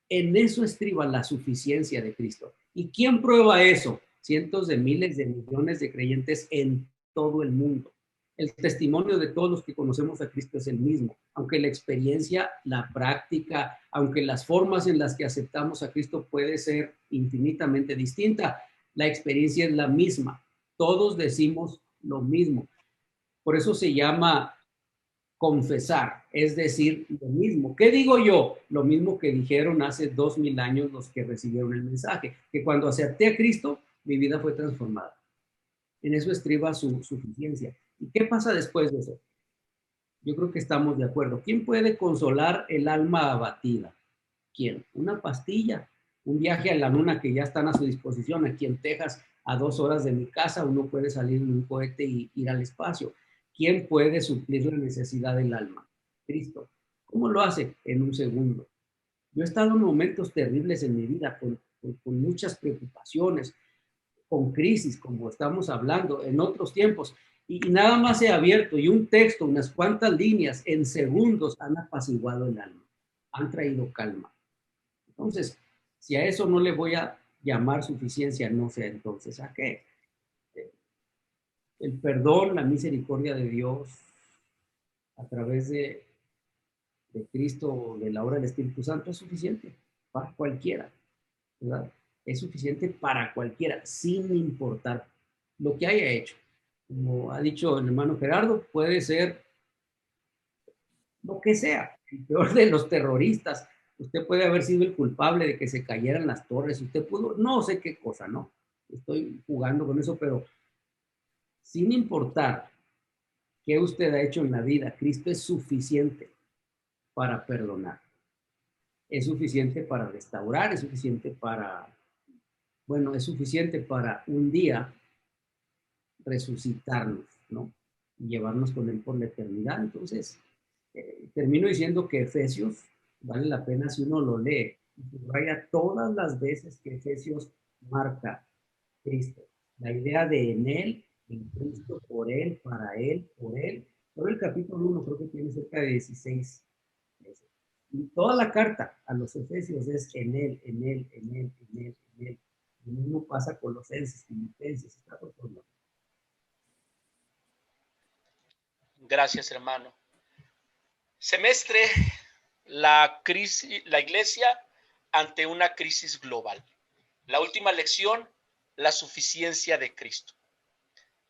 En eso estriba la suficiencia de Cristo. ¿Y quién prueba eso? Cientos de miles de millones de creyentes en todo el mundo. El testimonio de todos los que conocemos a Cristo es el mismo, aunque la experiencia, la práctica, aunque las formas en las que aceptamos a Cristo puede ser infinitamente distinta, la experiencia es la misma. Todos decimos lo mismo. Por eso se llama confesar, es decir, lo mismo. ¿Qué digo yo? Lo mismo que dijeron hace 2000 años los que recibieron el mensaje, que cuando acepté a Cristo, mi vida fue transformada. En eso estriba su suficiencia. ¿Y qué pasa después de eso? Yo creo que estamos de acuerdo. ¿Quién puede consolar el alma abatida? ¿Quién? Una pastilla, un viaje a la luna que ya están a su disposición. Aquí en Texas, a 2 horas de mi casa, uno puede salir en un cohete y ir al espacio. ¿Quién puede suplir la necesidad del alma? Cristo. ¿Cómo lo hace? En un segundo. Yo he estado en momentos terribles en mi vida, con muchas preocupaciones, con crisis, como estamos hablando, en otros tiempos, y nada más he abierto, y un texto, unas cuantas líneas, en segundos han apaciguado el alma, han traído calma. Entonces, si a eso no le voy a llamar suficiencia, no sé entonces a qué. El perdón, la misericordia de Dios, a través de Cristo, de la obra del Espíritu Santo, es suficiente para cualquiera, ¿verdad? Es suficiente para cualquiera, sin importar lo que haya hecho. Como ha dicho el hermano Gerardo, puede ser lo que sea, el peor de los terroristas. Usted puede haber sido el culpable de que se cayeran las torres, usted pudo, no sé qué cosa, ¿no? Estoy jugando con eso, pero sin importar qué usted ha hecho en la vida, Cristo es suficiente para perdonar. Es suficiente para restaurar, es suficiente para, bueno, es suficiente para un día resucitarnos, ¿no? Y llevarnos con Él por la eternidad. Entonces, termino diciendo que Efesios vale la pena si uno lo lee y subraya todas las veces que Efesios marca Cristo. La idea de en Él, en Cristo, por Él, para Él, por Él. Todo el capítulo 1 creo que tiene cerca de 16 veces. Y toda la carta a los Efesios es en Él, en Él, en Él, en Él, en Él. Lo mismo pasa con los Filipenses, está por todos lados. Gracias, hermano. Semestre, la iglesia ante una crisis global. La última lección, la suficiencia de Cristo.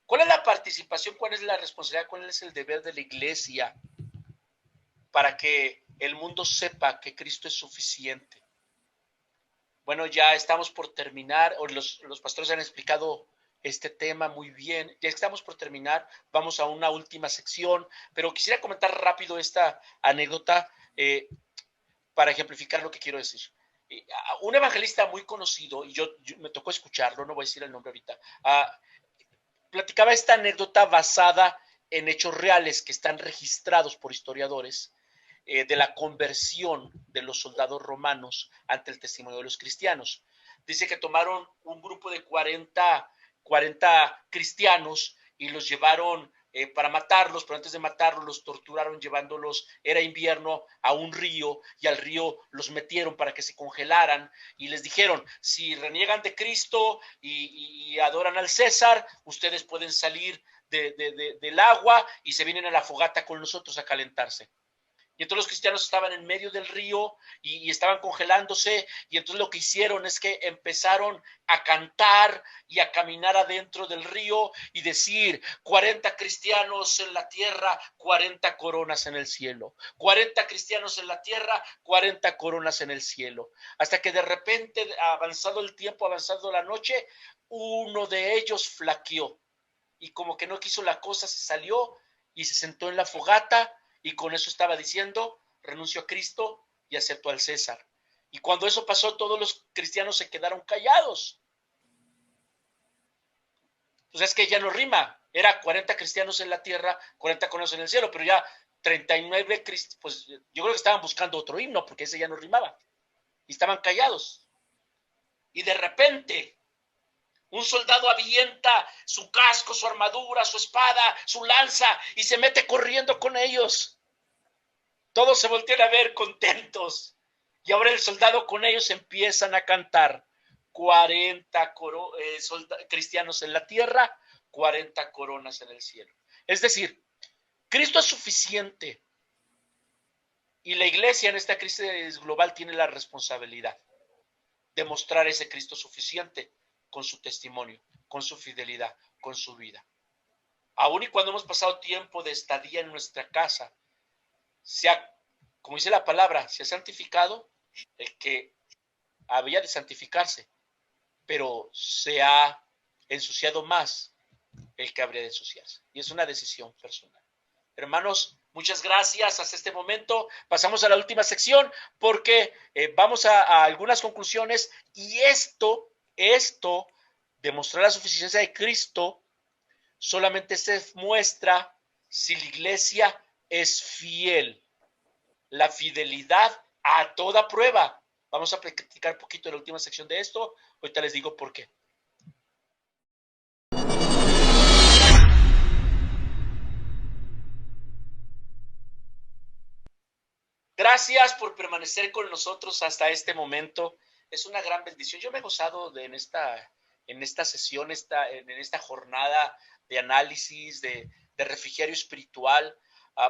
¿Cuál es la participación, cuál es la responsabilidad, cuál es el deber de la iglesia para que el mundo sepa que Cristo es suficiente? Bueno, ya estamos por terminar, o los pastores han explicado este tema muy bien. Ya estamos por terminar, vamos a una última sección, pero quisiera comentar rápido esta anécdota para ejemplificar lo que quiero decir. Un evangelista muy conocido, y yo me tocó escucharlo, no voy a decir el nombre ahorita, platicaba esta anécdota basada en hechos reales que están registrados por historiadores de la conversión de los soldados romanos ante el testimonio de los cristianos. Dice que tomaron un grupo de 40 cristianos y los llevaron para matarlos, pero antes de matarlos los torturaron llevándolos, era invierno, a un río, y al río los metieron para que se congelaran y les dijeron, si reniegan de Cristo y adoran al César, ustedes pueden salir del agua y se vienen a la fogata con nosotros a calentarse. Y entonces los cristianos estaban en medio del río y estaban congelándose, y entonces lo que hicieron es que empezaron a cantar y a caminar adentro del río y decir, 40 cristianos en la tierra, 40 coronas en el cielo. 40 cristianos en la tierra, 40 coronas en el cielo. Hasta que de repente, avanzado el tiempo, avanzado la noche, uno de ellos flaqueó y como que no quiso la cosa, se salió y se sentó en la fogata. Y con eso estaba diciendo, renuncio a Cristo y acepto al César. Y cuando eso pasó, todos los cristianos se quedaron callados. Pues es que ya no rima. Era 40 cristianos en la tierra, 40 coronas en el cielo, pero ya 39 cristianos, pues yo creo que estaban buscando otro himno, porque ese ya no rimaba. Y estaban callados. Y de repente, un soldado avienta su casco, su armadura, su espada, su lanza, y se mete corriendo con ellos. Todos se voltean a ver contentos. Y ahora el soldado con ellos empiezan a cantar 40 cristianos en la tierra, 40 coronas en el cielo. Es decir, Cristo es suficiente y la iglesia en esta crisis global tiene la responsabilidad de mostrar ese Cristo suficiente con su testimonio, con su fidelidad, con su vida. Aún y cuando hemos pasado tiempo de estadía en nuestra casa, como dice la palabra, se ha santificado el que había de santificarse, pero se ha ensuciado más el que habría de ensuciarse. Y es una decisión personal. Hermanos, muchas gracias. Hasta este momento pasamos a la última sección porque vamos a algunas conclusiones y esto, demostrar la suficiencia de Cristo, solamente se muestra si la iglesia es fiel. La fidelidad a toda prueba. Vamos a platicar un poquito en la última sección de esto. Ahorita les digo por qué. Gracias por permanecer con nosotros hasta este momento. Es una gran bendición. Yo me he gozado en esta sesión, en esta jornada de análisis, de refrigerio espiritual,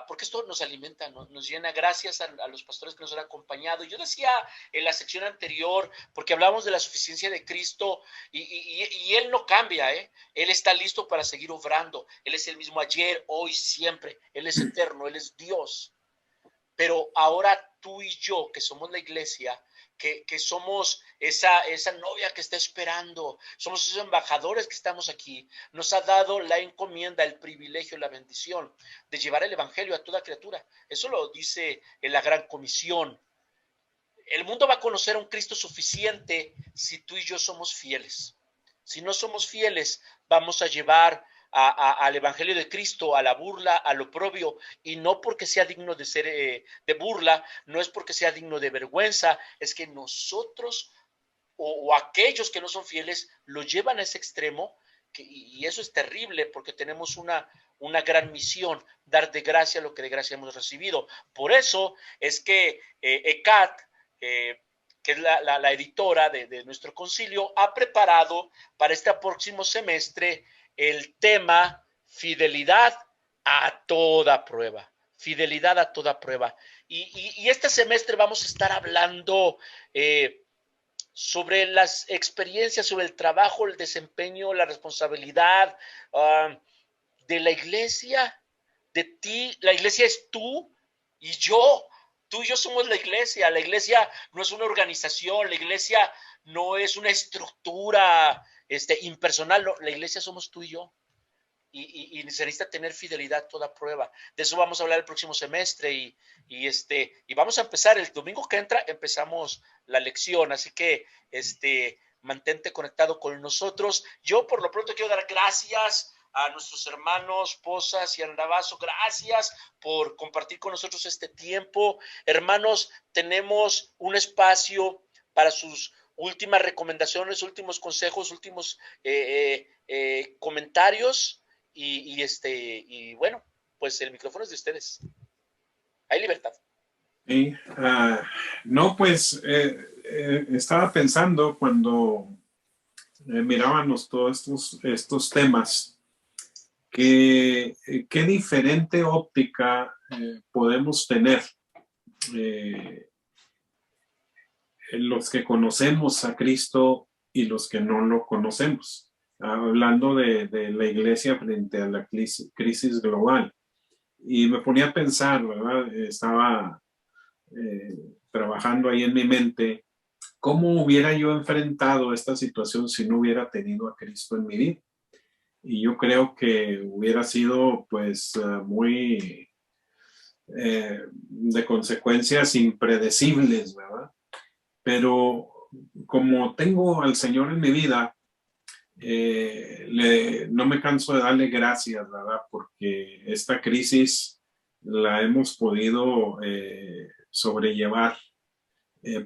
porque esto nos alimenta, nos llena. Gracias a los pastores que nos han acompañado. Yo decía en la sección anterior, porque hablamos de la suficiencia de Cristo y Él no cambia, Él está listo para seguir obrando. Él es el mismo ayer, hoy, siempre. Él es eterno, Él es Dios. Pero ahora tú y yo, que somos la iglesia, que somos esa novia que está esperando, somos esos embajadores que estamos aquí, nos ha dado la encomienda, el privilegio, la bendición de llevar el evangelio a toda criatura. Eso lo dice en la Gran Comisión. El mundo va a conocer a un Cristo suficiente si tú y yo somos fieles. Si no somos fieles, vamos a llevar al evangelio de Cristo, a la burla, al oprobio, y no porque sea digno de ser de burla, no es porque sea digno de vergüenza, es que nosotros o aquellos que no son fieles lo llevan a ese extremo, y eso es terrible porque tenemos una gran misión, dar de gracia lo que de gracia hemos recibido. Por eso es que ECAT, que es la editora de nuestro concilio, ha preparado para este próximo semestre el tema fidelidad a toda prueba. Fidelidad a toda prueba. Y este semestre vamos a estar hablando sobre las experiencias, sobre el trabajo, el desempeño, la responsabilidad de la iglesia, de ti. La iglesia es tú y yo. Tú y yo somos la iglesia. La iglesia no es una organización, la iglesia no es una estructura impersonal. No, la iglesia somos tú y yo. Y se necesita tener fidelidad a toda prueba. De eso vamos a hablar el próximo semestre y vamos a empezar el domingo que entra. Empezamos la lección, así que mantente conectado con nosotros. Yo por lo pronto quiero dar gracias a nuestros hermanos Pozas y Andabazo. Gracias por compartir con nosotros este tiempo. Hermanos, tenemos un espacio para sus últimas recomendaciones, últimos consejos, últimos comentarios. Y bueno, pues el micrófono es de ustedes. Hay libertad. Sí, no, pues estaba pensando cuando mirábamos todos estos temas, qué diferente óptica podemos tener los que conocemos a Cristo y los que no lo conocemos. Hablando de la iglesia frente a la crisis global. Y me ponía a pensar, ¿verdad? Estaba trabajando ahí en mi mente, ¿cómo hubiera yo enfrentado esta situación si no hubiera tenido a Cristo en mi vida? Y yo creo que hubiera sido pues muy de consecuencias impredecibles, ¿verdad? Pero como tengo al Señor en mi vida, no me canso de darle gracias, ¿verdad? Porque esta crisis la hemos podido sobrellevar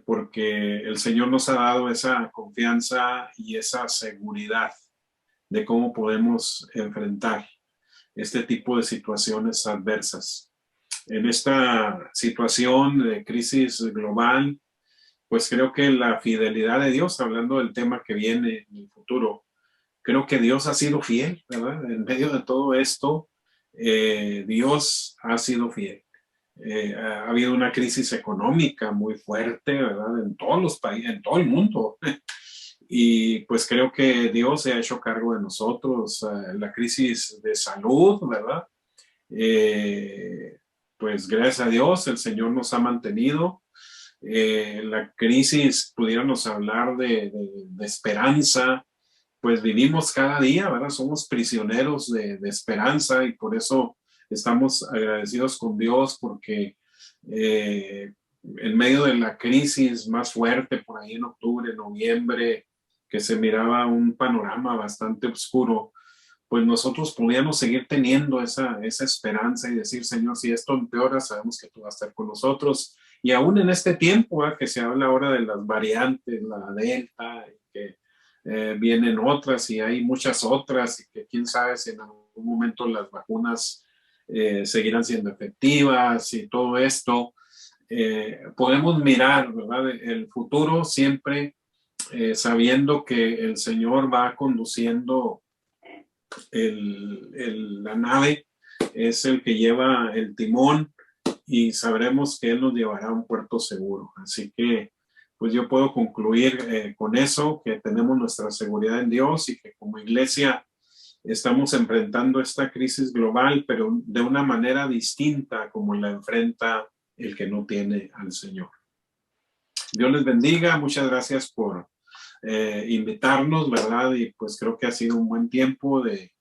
porque el Señor nos ha dado esa confianza y esa seguridad de cómo podemos enfrentar este tipo de situaciones adversas. En esta situación de crisis global, pues creo que la fidelidad de Dios, hablando del tema que viene en el futuro, creo que Dios ha sido fiel, ¿verdad? En medio de todo esto, Dios ha sido fiel. Ha habido una crisis económica muy fuerte, ¿verdad? En todos los países, en todo el mundo. Y pues creo que Dios se ha hecho cargo de nosotros. La crisis de salud, ¿verdad? Pues gracias a Dios el Señor nos ha mantenido. La crisis, pudiéramos hablar de esperanza, pues vivimos cada día, ¿verdad? Somos prisioneros de esperanza y por eso estamos agradecidos con Dios porque en medio de la crisis más fuerte por ahí en octubre, noviembre, que se miraba un panorama bastante oscuro, pues nosotros podíamos seguir teniendo esa esperanza y decir, Señor, si esto empeora, sabemos que tú vas a estar con nosotros. Y aún en este tiempo, que se habla ahora de las variantes, la Delta, que vienen otras y hay muchas otras, y que quién sabe si en algún momento las vacunas seguirán siendo efectivas y todo esto. Podemos mirar, ¿verdad?, el futuro siempre sabiendo que el Señor va conduciendo la nave, es el que lleva el timón y sabremos que Él nos llevará a un puerto seguro. Así que pues yo puedo concluir con eso, que tenemos nuestra seguridad en Dios y que como iglesia estamos enfrentando esta crisis global, pero de una manera distinta como la enfrenta el que no tiene al Señor. Dios les bendiga, muchas gracias por invitarnos, ¿verdad? Y pues creo que ha sido un buen tiempo de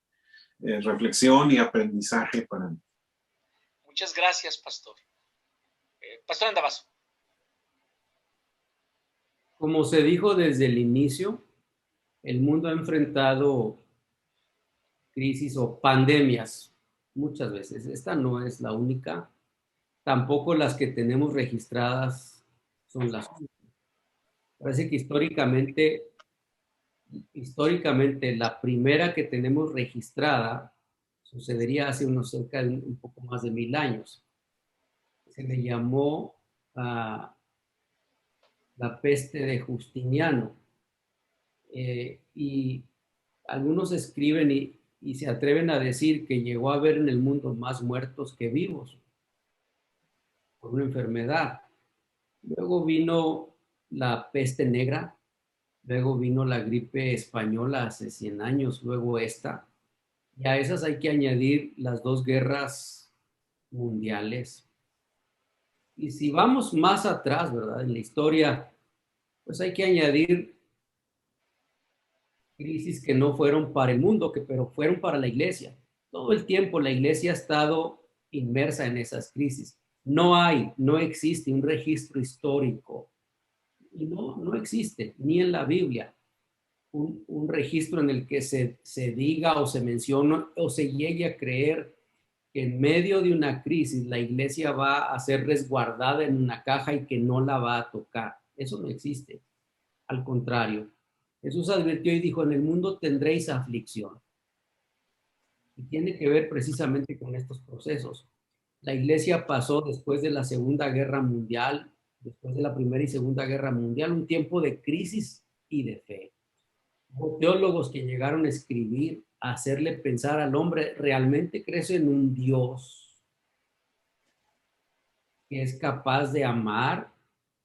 reflexión y aprendizaje para mí. Muchas gracias, Pastor. Pastor Andavazo. Como se dijo desde el inicio, el mundo ha enfrentado crisis o pandemias muchas veces. Esta no es la única. Tampoco las que tenemos registradas son las únicas. Parece que históricamente la primera que tenemos registrada sucedería hace unos cerca de un poco más de 1000 años. Se le llamó la peste de Justiniano. Y algunos escriben y se atreven a decir que llegó a haber en el mundo más muertos que vivos por una enfermedad. Luego vino la peste negra, luego vino la gripe española hace 100 años, luego esta. Y a esas hay que añadir las 2 guerras mundiales. Y si vamos más atrás, ¿verdad?, en la historia, pues hay que añadir crisis que no fueron para el mundo, pero fueron para la iglesia. Todo el tiempo la iglesia ha estado inmersa en esas crisis. No existe un registro histórico, y no existe, ni en la Biblia, un registro en el que se diga o se mencione o se llegue a creer que en medio de una crisis la iglesia va a ser resguardada en una caja y que no la va a tocar. Eso no existe. Al contrario, Jesús advirtió y dijo, en el mundo tendréis aflicción. Y tiene que ver precisamente con estos procesos. La iglesia pasó después de la Segunda Guerra Mundial, después de la Primera y Segunda Guerra Mundial, un tiempo de crisis y de fe. Hubo teólogos que llegaron a escribir, a hacerle pensar al hombre, ¿realmente crees en un Dios que es capaz de amar,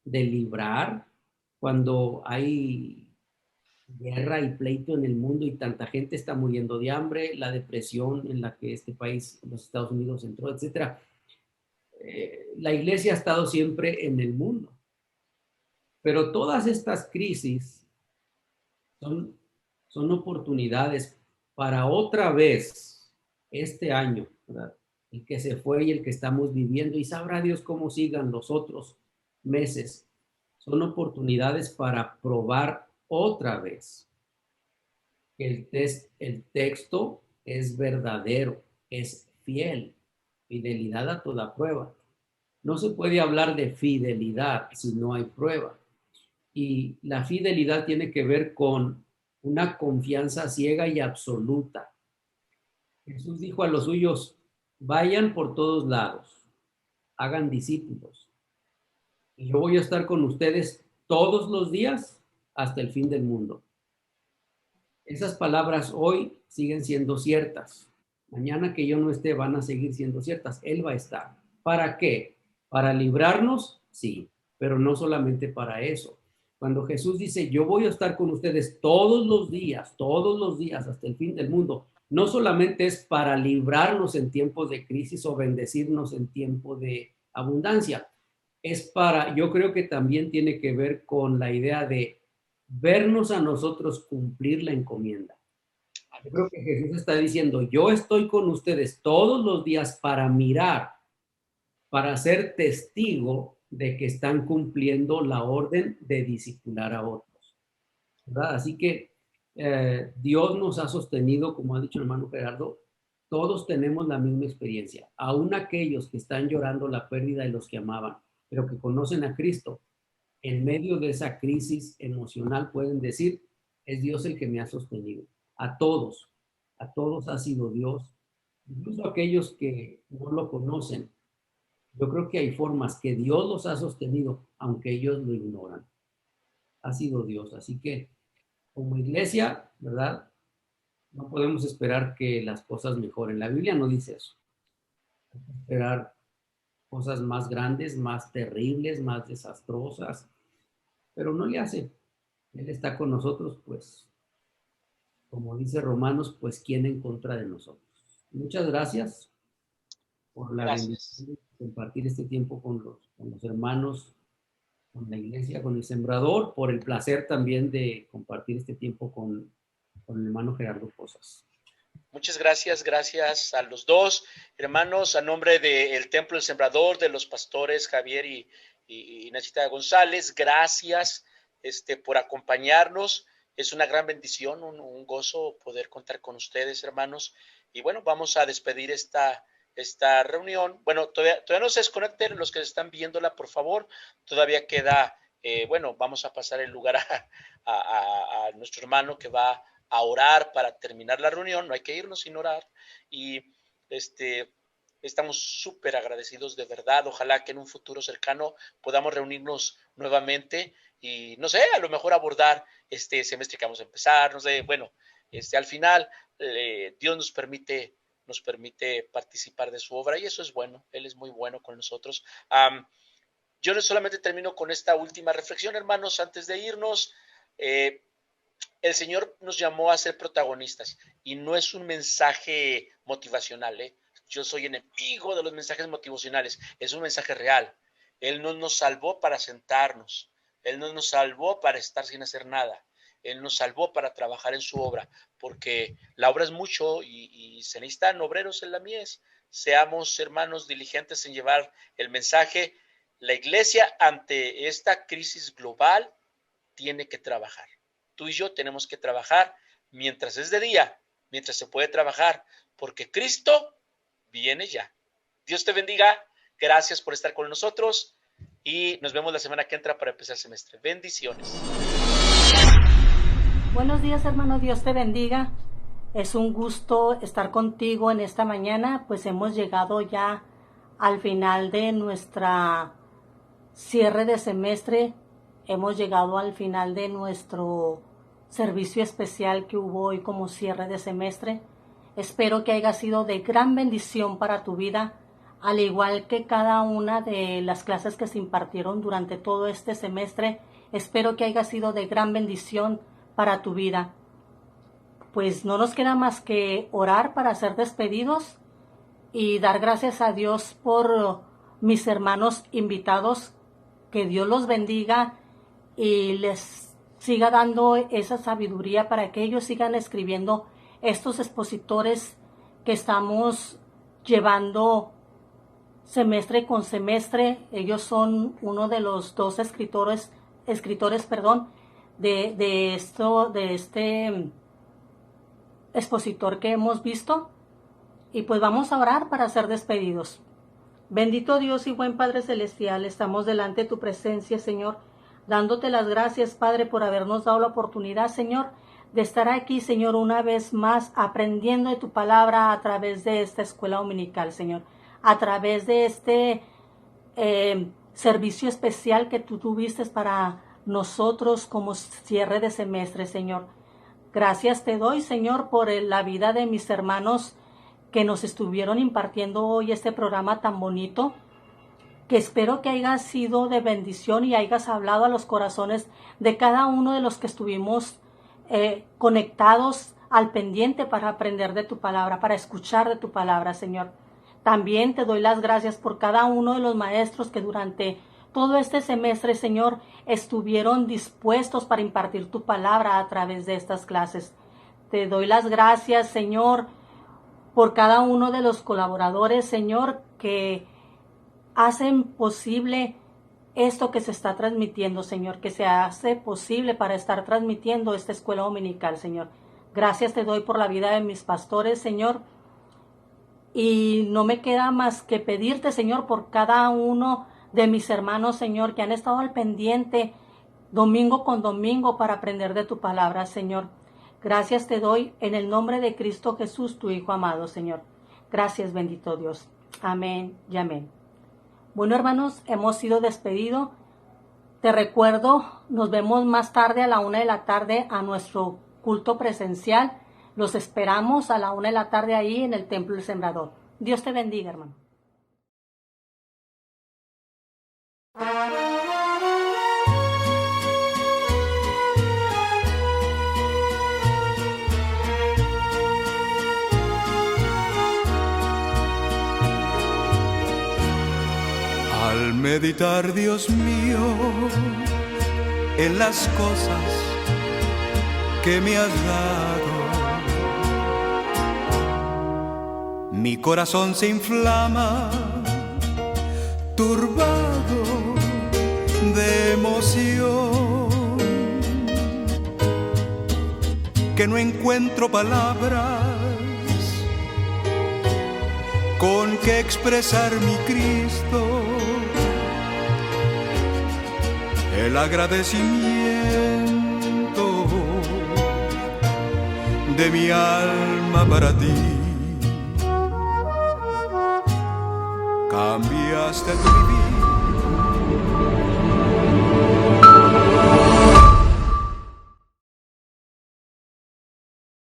de librar, cuando hay guerra y pleito en el mundo y tanta gente está muriendo de hambre, la depresión en la que este país, los Estados Unidos, entró, etcétera? La iglesia ha estado siempre en el mundo, pero todas estas crisis son oportunidades para otra vez este año, ¿verdad?, el que se fue y el que estamos viviendo, y sabrá Dios cómo sigan los otros meses. Son oportunidades para probar otra vez que el texto es verdadero, es fiel, fidelidad a toda prueba. No se puede hablar de fidelidad si no hay prueba. Y la fidelidad tiene que ver con una confianza ciega y absoluta. Jesús dijo a los suyos, vayan por todos lados, hagan discípulos. Y yo voy a estar con ustedes todos los días hasta el fin del mundo. Esas palabras hoy siguen siendo ciertas. Mañana que yo no esté van a seguir siendo ciertas. Él va a estar. ¿Para qué? ¿Para librarnos? Sí, pero no solamente para eso. Cuando Jesús dice, yo voy a estar con ustedes todos los días hasta el fin del mundo, no solamente es para librarnos en tiempos de crisis o bendecirnos en tiempo de abundancia, yo creo que también tiene que ver con la idea de vernos a nosotros cumplir la encomienda. Yo creo que Jesús está diciendo, yo estoy con ustedes todos los días para mirar, para ser testigo de que están cumpliendo la orden de discipular a otros, ¿verdad? Así que Dios nos ha sostenido, como ha dicho el hermano Gerardo, todos tenemos la misma experiencia, aún aquellos que están llorando la pérdida de los que amaban, pero que conocen a Cristo, en medio de esa crisis emocional pueden decir, es Dios el que me ha sostenido. A todos ha sido Dios, incluso aquellos que no lo conocen. Yo creo que hay formas que Dios los ha sostenido, aunque ellos lo ignoran. Ha sido Dios. Así que, como iglesia, ¿verdad? No podemos esperar que las cosas mejoren. La Biblia no dice eso. Hay que esperar cosas más grandes, más terribles, más desastrosas. Pero no le hace. Él está con nosotros, pues, como dice Romanos, pues, ¿quién en contra de nosotros? Muchas gracias por la bendición de compartir este tiempo con los hermanos, con la iglesia, con el sembrador, por el placer también de compartir este tiempo con el hermano Gerardo Posas. Muchas gracias, gracias a los dos hermanos, a nombre del Templo del Sembrador, de los pastores Javier y Nachita González, gracias por acompañarnos. Es una gran bendición, un gozo poder contar con ustedes, hermanos. Y bueno, vamos a despedir esta reunión. Bueno, todavía no se desconecten los que están viéndola, por favor. Todavía queda, vamos a pasar el lugar a nuestro hermano que va a orar para terminar la reunión. No hay que irnos sin orar. Y estamos súper agradecidos de verdad. Ojalá que en un futuro cercano podamos reunirnos nuevamente y, no sé, a lo mejor abordar este semestre que vamos a empezar. No sé, bueno, al final Dios nos permite participar de su obra y eso es bueno. Él es muy bueno con nosotros. Yo solamente termino con esta última reflexión, hermanos, antes de irnos. El Señor nos llamó a ser protagonistas y no es un mensaje motivacional. Yo soy enemigo de los mensajes motivacionales. Es un mensaje real. Él no nos salvó para sentarnos. Él no nos salvó para estar sin hacer nada. Él nos salvó para trabajar en su obra, porque la obra es mucho y se necesitan obreros en la mies. Seamos, hermanos, diligentes en llevar el mensaje. La iglesia, ante esta crisis global, tiene que trabajar. Tú y yo tenemos que trabajar mientras es de día, mientras se puede trabajar, porque Cristo viene ya. Dios te bendiga. Gracias por estar con nosotros y nos vemos la semana que entra para empezar el semestre. Bendiciones. Buenos días, hermano, Dios te bendiga. Es un gusto estar contigo en esta mañana, pues hemos llegado ya al final de nuestra cierre de semestre. Hemos llegado al final de nuestro servicio especial que hubo hoy como cierre de semestre. Espero que haya sido de gran bendición para tu vida, al igual que cada una de las clases que se impartieron durante todo este semestre. Espero que haya sido de gran bendición para tu vida. Pues no nos queda más que orar para ser despedidos y dar gracias a Dios por mis hermanos invitados. Que Dios los bendiga y les siga dando esa sabiduría para que ellos sigan escribiendo estos expositores que estamos llevando semestre con semestre. Ellos son uno de los dos escritores, de este expositor que hemos visto. Y pues vamos a orar para ser despedidos. Bendito Dios y buen Padre Celestial, estamos delante de tu presencia, Señor, dándote las gracias, Padre, por habernos dado la oportunidad, Señor, de estar aquí, Señor, una vez más, aprendiendo de tu palabra a través de esta escuela dominical, Señor, a través de este servicio especial que tú tuviste para nosotros como cierre de semestre, Señor. Gracias te doy, Señor, por la vida de mis hermanos que nos estuvieron impartiendo hoy este programa tan bonito, que espero que haya sido de bendición y hayas hablado a los corazones de cada uno de los que estuvimos conectados al pendiente para aprender de tu palabra, para escuchar de tu palabra, Señor. También te doy las gracias por cada uno de los maestros que durante todo este semestre, Señor, estuvieron dispuestos para impartir tu palabra a través de estas clases. Te doy las gracias, Señor, por cada uno de los colaboradores, Señor, que hacen posible esto que se está transmitiendo, Señor, que se hace posible para estar transmitiendo esta escuela dominical, Señor. Gracias te doy por la vida de mis pastores, Señor. Y no me queda más que pedirte, Señor, por cada uno de mis hermanos, Señor, que han estado al pendiente domingo con domingo para aprender de tu palabra, Señor. Gracias te doy en el nombre de Cristo Jesús, tu Hijo amado, Señor. Gracias, bendito Dios. Amén y amén. Bueno, hermanos, hemos sido despedidos. Te recuerdo, nos vemos más tarde a la 1:00 p.m. a nuestro culto presencial. Los esperamos a la 1:00 p.m. ahí en el Templo del Sembrador. Dios te bendiga, hermano. Al meditar, Dios mío, en las cosas que me has dado, mi corazón se inflama, turbado de emoción, que no encuentro palabras con que expresar mi Cristo, el agradecimiento de mi alma para ti. Cambiaste tu vida